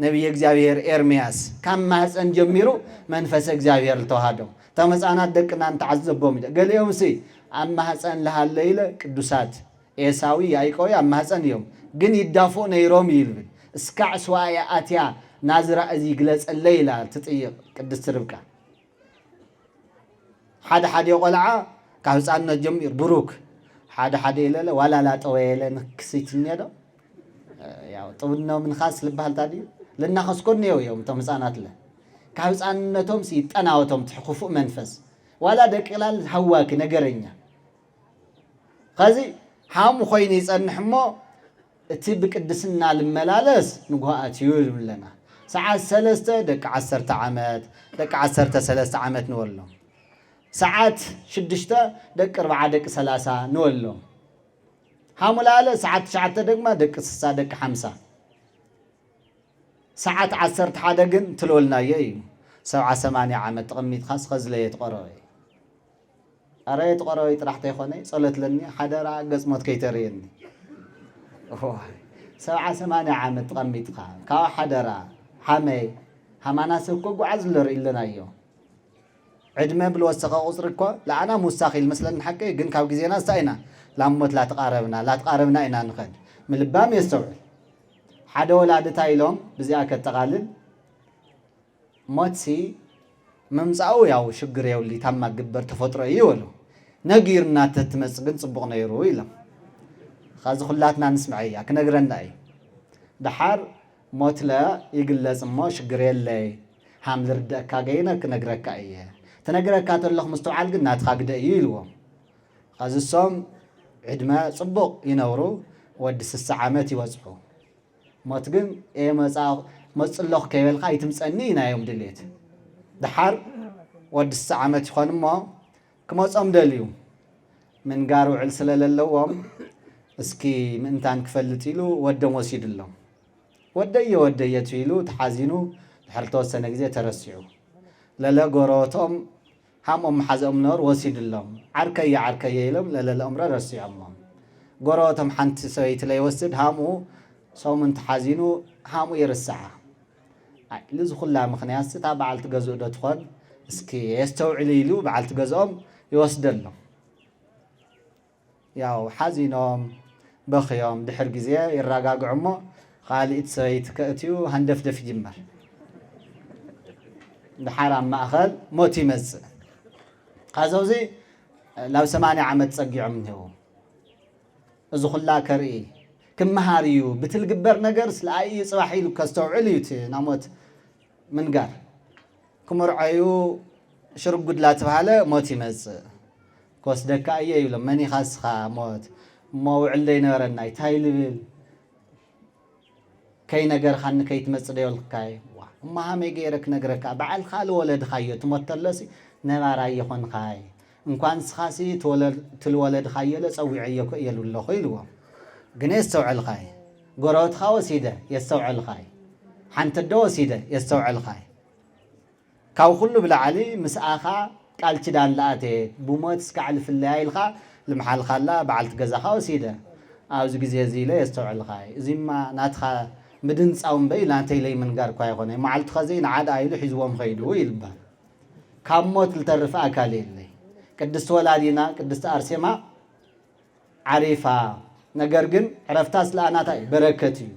ነቢየ እግዚአብሔር ኤርምያስ ካብ ማህፀን ጀሚሩ መንፈስ እግዚአብሔር ልተዋሃዶም እቶም ህፃናት ደቅና እንተዓዘቦም ገሊኦም ሲ ኣብ ማህፀን ለሃለ ኢለ ቅዱሳት ኤሳዊ ያዕቆብ ኣብ ማህፀን እዮም ግን ይዳፎ ነይሮም ይልብል እስካዕ ስዋያ ኣትያ ናዝራ እዚ ግለጸለይ ኢላ ትጥይቕ ቅድስት ርብቃ ሓደ ቆልዓ ካብ ህፃንነት ጀሚሩ ብሩክ ሓደ ኢለለ ዋላ ላጠወየለ ንክሲት እኒዶ ያው ጥብነው ምን ኻስ ልባል ታዲ ልናኸስኮን ነው يوم ተምጻናት ለ ካብጻንነቶም ሲጠናወቶም ትሕኹፉ መንፈስ ዋላ ደቂላል ሐዋክ ነገረኛ ኸዚ ሃሙ ኾይኒ ይጸንሕሞ እቲ ብቅድስና ልመላለስ ንጓአት ይውልለና ሰዓት 3 ደቂ 10 ዓመት ደቂ 13 ዓመት ንወሎም ሰዓት 6 ደቂ 4 ደቂ 30 ንወሎም ሃሙላለ ሰዓት 9 ደግማ ደቂ 60 ደቂ 50 ሰዓት 11 ግን ትልወልናየ እዩ 70 ዓመት ተቐሚጥ ኻስ ኸዝለየ ተቆረበ أرى تقرأ يطرح تيخوني صلت لني حدرا قسمت كيتريني سبعة 8 عام تقميت خان كاو حدرا حمي همانا سوكو عزلر إلا نايو عدما بالوسخة أسركوا لا أنا مستخيل مثلا نحكي جن كاو جزينا ساينا لاموت لا تقاربنا إنا نخد من البام يستوعب حدا ولاد تايلوم بزياك التقالل موتسي ممزعو ያው ሽግር ያው ሊታማ ግበር ተፈጥሮ ይወሉ ነጊርና ተትመስግን ጽቡቅ ነይሩ ኢሎም ኻዚ ሁላትና ንስምዐያ ክነግረና እዩ ድሓር ሞትለ ይግለጽሞ ሽግር የለይ ሃምልር ደካ ገይነ ክነግረካ እየ ተነግረካ ተለኹ ምስተውዓል ግን ናትኻ ግደ እዩ ኢልዎም ኻዚ ሶም ዕድመ ጽቡቅ ይነብሩ ወዲ 60 ዓመት ይወጽሑ ሞት ግን መጽለኽ ከይበልካ ይትምጸኒ ኢናዮም ድሌት دحر ود الساعة تخون ما كما صام دليو من قارو علسل للوام اسكي من تان كفلتيلو ودم وسيد الله ودي تيلو تحازينو حرتو السنة جزية ترسعو لا قروتهم هم حزم نار وسيد الله عركي يلم لا الأمر رسع الله قروتهم حنت سويت لي وسد هامو صوم تحازينو هامو يرسعه لزو خلا مخنياس تا بعلت جزء دتخون اسكي يستوعلي له بعلت جزءهم يوسدلهم ياو حزينهم بخيام دحر جزية يرجع عمه خالد سويت كأتيو هندف جمر بحرام ما أخذ موتي مز قازوزي لو 8 عام تسقي منه زو خلا كري كم مهاريو بتلقبر نجرس لأي صباحي لو كاستوعليت ناموت من قار كمرعيو شرب قدلات بحاله موت يمز كوس دكا ايه يولم ماني خاسخا موت موعلي نورنا يتايلبل كي نجر خان كي تمصد يولكاي ما هم يغيرك نجرك بعل خال ولد خايه تمطلسي نمارا يخون خاي እንኳን ስኻሲ ትልወለድ خايله صوعيه يلولو خيلو ግን يستوعل خاي قروت خاوسيده يستوعل خاي حنت الدوسيده يستوعل خاي كاو كله بالعلي مساخا قال كدان لاتي بموت سكعل في الليل خا لمحل خلا بعلت جزا خاوسيده اوز غزي زيله يستوعل خاي زيما ناتخا مدنصاون بي لانتي لي من غار كاي خونه معلت خزين عاد ايلو حيزوم خيدو يلبال كاموت لترف اكال يلي قدست ولادينا قدست ارسما عريفه ነገር ግን عرفتاس لاناتا بركتي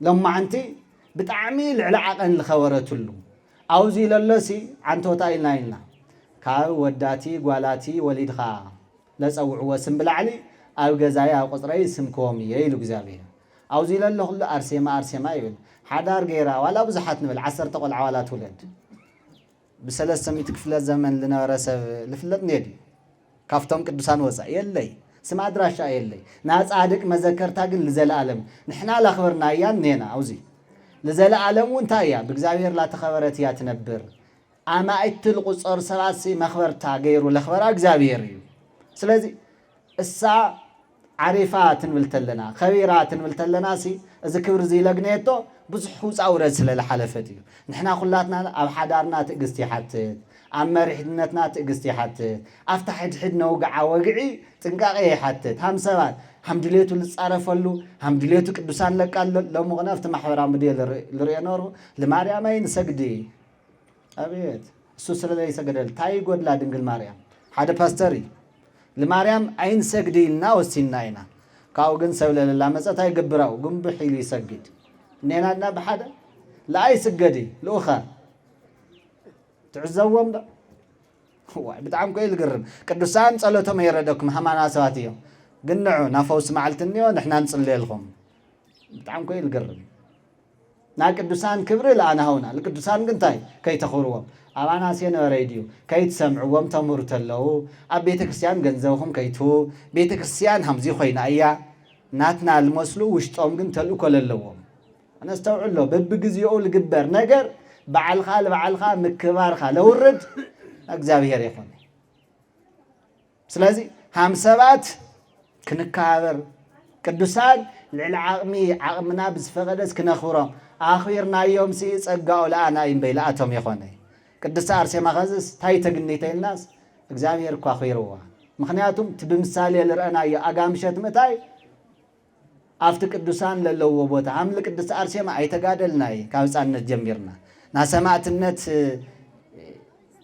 لما انت بتعمي العلاقه لخورتلو اوزي للسي عنتوتا إلنا كاو وداتي غوالاتي وليدخا لصوع وسم بالعلي او غزايا قصري سمكوم ييلو غزابير اوزي لله كل ارسما يبل حدار غيرا ولا بزحات نبل 10 تقول عوالات ولد بسلسه ميتكفل زمن لنورسب لفلت نيدي كافتم قدسان وصا يلي سم ادراشا يلي ناص عادق مذكرتا ግን لزلالم نحنا لاخبرنا يان نينا اوزي لزلالم وانتايا بእግዚአብሔር لا تخبرت يا تنبر اما ايتل قصر سراسي مخبرتا غيرو لخبرا እግዚአብሔር እዩ ስለዚህ እሳ عريفات نبلتلنا خبيرات نبلتلنا سي اذا كبر زي لغنيتو بزح وصاورد سلا حلفتي نحنا كلاتنا اب حدارنا تقستي حتت امرحدنتنا تقستي حتت افتح حد نوقع وقعي تنقاقي حتت هم سبات حمد ليتو لصارفلو حمد ليتو قدسان لقال لمغنفت محبرا مديل لرينورو لماريامين سجدي ابيت سو سلا يسجدل تاي غدلا دنگل ماريام حدا باستري لماريام عين سجدينا وسيناينا كاو جن سولا لا مساتا يقبراو قم بحيل يسجد نينا بحدا لا يسجدي لوخا تعزوم ده هو بتعم كويل قرب قدسان صلوتهم يردكم همانا سواتيهم قنعوا نفوس معلتنيو نحنا نصلي لكم بتعم كويل قرب نا قدسان كبر الآن هونا القدسان قنتاي كي تخوروهم أنا سين راديو كي تسمعوهم تمرت له أبيت كريستيان جنزوهم كيتو بيت كريستيان همزي خوينا أيا ناتنا المسلو وشتهم قنتلو كل اللوهم أنا استوعب له ببجزيو الجبر نجر بعلخا مكبارخا لو الرد أجزاء هي ريخون سلازي هم سبات كنكابر قدسان عقمنا بزفقدس كنخورهم آخرنا يوم سيس أجاو لأنا ينبيلاتهم يخوني قدس أرسي مخزس تاي تجنيتي الناس إجزامير كأخيروا مخنياتهم تبمثالي لرأنا يا أقامشة متاي أفتك قدسان للو وبوت عمل قدس أرسي ما أي تجادلناي كاوس أن نجميرنا ناسمعت النت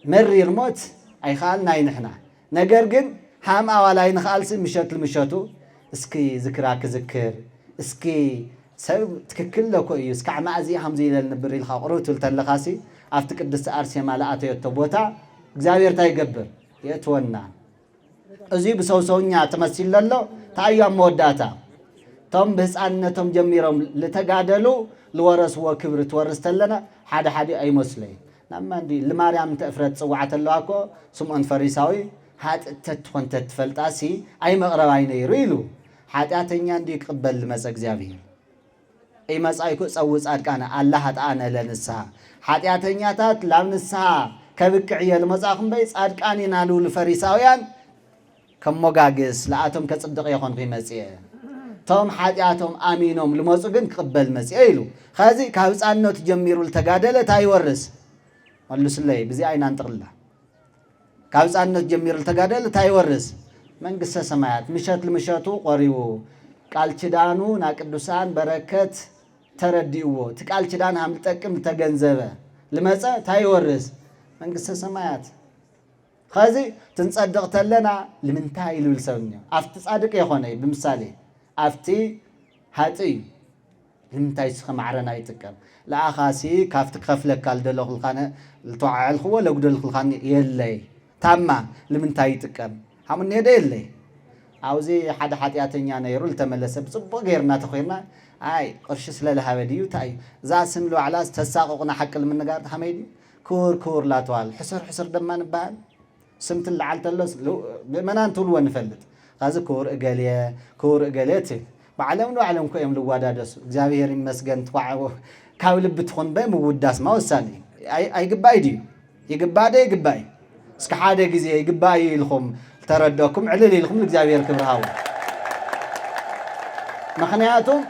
مرير موت أي خالنا ينحنا نجرجن هم أولاين خالص مشات المشاتو اسكي ذكراك ذكر اسكي سب تككل له كويس كعما أزي حمزي للنبري الخاقروت والتلخاسي أفتك قدس أرسي ما لقاته يتبوتا إجزاوير تايقبر يتونا أزي بسوسونيا تمثيل له تايام موداتا توم بس أنتم جميرهم لتقادلوا لورس وكبر تورست لنا حدا أي مسلم لما دي لماريام تفرد صوعة اللواكو سمعن فريساوي هات تتخون تتفلتاسي أي مقربين يريلو حاتياتني عندي قبل مسك زابين أي مسايكو سوس أركانا الله هتأنا لنسها حاتياتني تات لنسها كبك عيال مساقم بيس أركاني نالو الفريساويان كم مجاجس لأتم كصدق يخون في مسيح توم حاتياتهم آمينهم لمسقن قبل مسيح يلو خازي كهوس أنو تجميرو التجادلة تايورس والله سلي بزي عين أنتقله كهوس أنو تجميرو التجادلة تايورس من قصة سماعات مشات المشاتو قريبو قال تدانو ناقدوسان بركات ترديو تقال تدان هم تقم تجنزبه لماذا تايورس من قصة سماعات خازي تنصدق تلنا لمن تايلو لسونيا أفت صادق يا خوني بمثالي أفتي هاتي لمن تايسخ معرنا يتكلم لا خاسي كافت خفلك قال دلو الخانه التوعى الخوه لو دل الخانه يلي تاما لمن تايتكلم هم نيده يلي عاوزي حدا حاتياتنيا نيرو التملس بصبو غيرنا تخيرنا اي قرش سلالها بديو تاي ذا سملو على تساققنا حق من نغار حميدي كور لا توال حسر دما نبال سمت اللي علتلس بمنان تولو نفلت غازي كور اقاليتي بعلم كيم لوادادس እግዚአብሔር ይመስገን ተዋعو ካብ ልብ ትኾን በመውዳስ ማውሳኒ አይ ግባይ ዲ ይግባይ እስከ ሓደ ግዜ ይግባይ ኢልኩም ተረዳኩም ዕልል ኢልኩም እግዚአብሔር ክብርሃው ምክንያቱም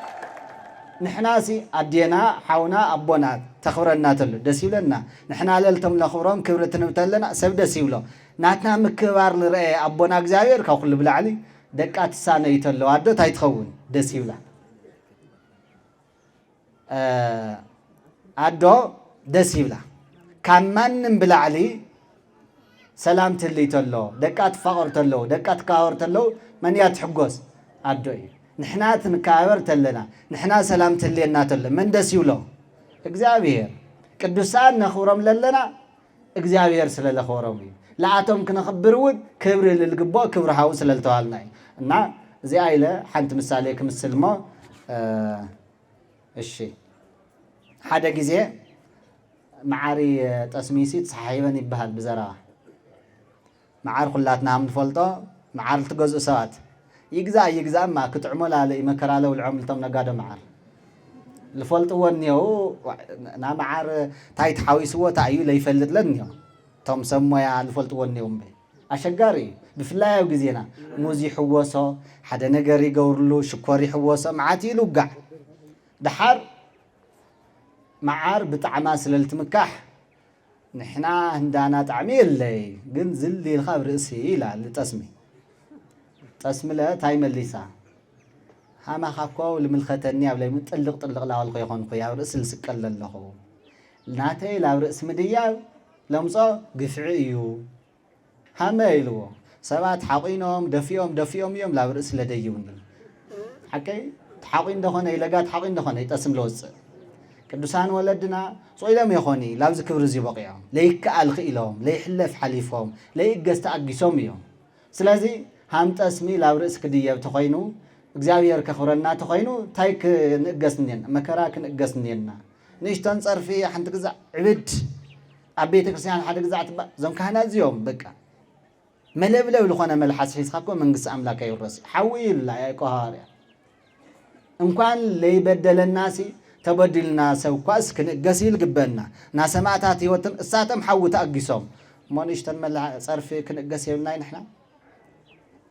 ንሕናሲ አዲና ሓውና አቦና ተኽብረና ተለ ደስ ይብለና ንሕና ለልተም ለኽብሮም ክብረት ንብተለና ሰብ ደስ ይብሎ ናትና ምክባር ንርአ አቦና እግዚአብሔር ካብ ኩሉ ብላዕሊ ደቃት ሳነ ይተለው አዶ ታይትኸውን ደስ ይብላ አዶ ደስ ይብላ ካማንም ብላዕሊ ሰላም ትልይተለው ደቃት ፈቅርተለው ደቃት ካወርተለው መን ያትሕጎስ አዶ እዩ ንሕና ትንካበር ተለና ንሕና ሰላም ትልየና ተለ መን ደስ ይብሎ እግዚአብሔር ቅዱሳን ነኽብሮም ለለና እግዚአብሔር ስለለኽብሮም እዩ ለአቶም ክነኽብርውን ክብር ልልግቦ ክብር ሃው ስለልተዋልና እና እዚ አይለ ሓንቲ ምሳሌ ክምስልሞ እሺ ሓደ ግዜ መዓሪ ጠስሚሲ ተሓይበን ይበሃል ብዘራ መዓር ኩላትና ምንፈልጦ መዓር ትገዝኡ ሰባት ይግዛእማ ክትዕሞ ላለ ይመከራለ ውልዖም ልቶም ነጋዶ መዓር ልፈልጥዎ እኒአው ና መዓር ታይ ተሓዊስዎ ታዩ ለይፈልጥ ለኒኦ ቶም ሰሞያ ልፈልጥዎ እኒአው አሸጋሪ بفلايو جزينا موزي حواسا حدا نجاري جورلو شكوري حواسا معاتيلو قع دحر معار بتعماس للتمكح نحنا هندانا تعميل لي جنزل لي الخبر اسي لا لتسمي تسمي لا تايم الليسا هما خاكو لملختنيا ولا متطلق لا والخي يخون خويا راسل سكل له ناتي لا راس مديا لمصا قفعيو هما يلو سبات حقينهم دفيهم يوم لا رأس لديون حكي حقين دخونه يلقات حقين دخونه يتقسم لوز كدوسان ولدنا صويلهم يخوني لا بذكر زي بقيهم ليك الخيلهم ليحلف حليفهم ليك جست أجسوم يوم سلازي هم تسمي لا رأس كديه بتخينو እግዚአብሔር ከኽብረና ተኾይኑ ታይ ክንእገስ እኒአና መከራ ክንእገስ እኒአና ንእሽተን ፀርፊ ሓንቲ ግዛዕ ዕብድ ኣብ ቤተ ክርስቲያን ሓደ ግዛዕ ትባእ እዞም ካህናት እዚኦም በቃ መለብለብ ዝኾነ መልሓስ ሒዝካ እኮ መንግስቲ ኣምላክ ኣይውረስ ሓዊ ኢሉላ ያዕቆብ ሐዋርያ እንኳን ለይበደለና ሲ ተበዲልና ሰብ ኳስ ክንእገስ ይልግበና ና ሰማዕታት ህይወትን እሳቶም ሓዊ ተኣጊሶም እሞ ንእሽተን ፀርፊ ክንእገስ የብልና ንሕና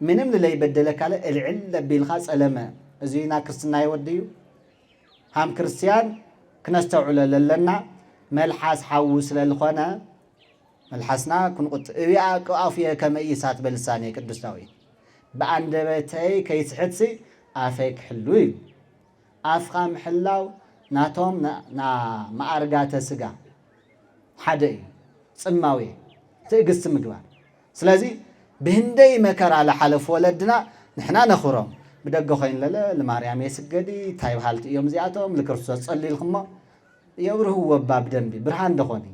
ምንም ለይበደለካ እልዕል ለቢልካ ፀለመ እዚና ክርስትና ይወድዩ ሃም ክርስቲያን ክነስተውዕሎ ለለና መልሓስ ሓዊ ስለዝኾነ መልሓስና ክንቁጥ እቢኣ ቅኣፍየ ከመይ እሳት በልሳኔ ቅዱስ ዳዊት ብኣንደበተይ ከይስሕትሲ ኣፈይ ክሕሉ እዩ ኣፍኻ ምሕላው ናቶም ማዕርጋተ ስጋ ሓደ እዩ ፅማዊ ትዕግስቲ ምግባር ስለዚ ብህንደይ መከራ ለሓለፉ ወለድና ንሕና ነኽብሮም ብደገ ኮይኑ ለለ ለማርያም የስገዲ እንታይ በሃልቲ እዮም እዚኣቶም ለክርስቶስ ጸሊልክሞ የብርህዎ ባ ብደንቢ ብርሃን ደኾኒ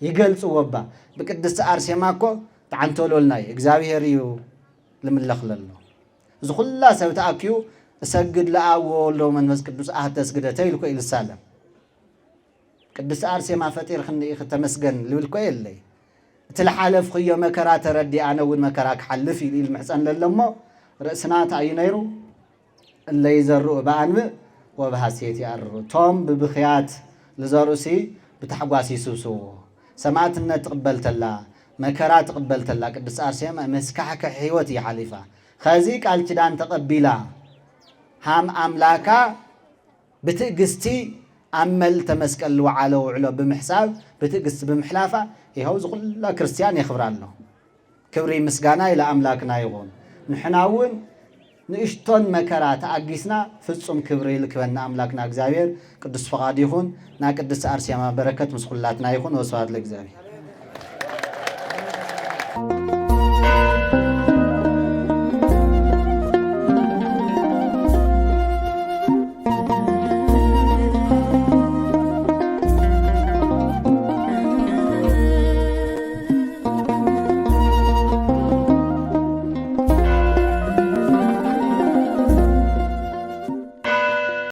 ይገልጽዎ ባ ብቅድስቲ ኣርሴማ እኮ ተዓንተሎልናይ እግዚአብሔር እዩ ልምለኽ ለሎ እዚ ኩላ ሰብ ተኣኪዩ እሰግድ ለአብ ወወልድ ወመንፈስ ቅዱስ ኣሐተ ስግደተ ኢልኮ ይልሳለም ቅድስቲ ኣርሴማ ፈጢርክኒ ኢኽ ተመስገን ልብል ኮ የለይ እቲ ለሓለፍክዮ መከራ ተረዲ ኣነ እውን መከራ ክሓልፍ ኢል ምሕፀን ለሎሞ ርእስና እንታይ እዩ ነይሩ እለ ይዘርኡ ብኣንብእ ወብሃሴት ይኣርሩ ቶም ብብኽያት ዝዘርኡ ብታሕጓስ ይስብስብዎ ሰማዕትነት ትቕበል ተላ መከራ ትቕበል ተላ ቅድስቲ ኣርሴማ መስካሕክሕ ህይወት እያ ሓሊፋ ከዚ ቃል ኪዳን ተቐቢላ ሃም ኣምላካ ብትዕግስቲ ኣብ መልዕልተ መስቀል ዝወዓለ ውዕሎ ብምሕሳብ ብትዕግስቲ ብምሕላፋ ይኸው ዝኩላ ክርስቲያን የኽብራ ኣሎ ክብሪ ምስጋና ኢለ ኣምላክና ይኹን ንሕና እውን ንእሽቶን መከራ ተኣጊስና ፍጹም ክብሪ ልክበና ኣምላክና እግዚአብሔር ቅዱስ ፈቃድ ይኹን ና ቅድስቲ ኣርሴማ በረከት ምስ ኩላትና ይኹን ወስብሐት ለእግዚአብሔር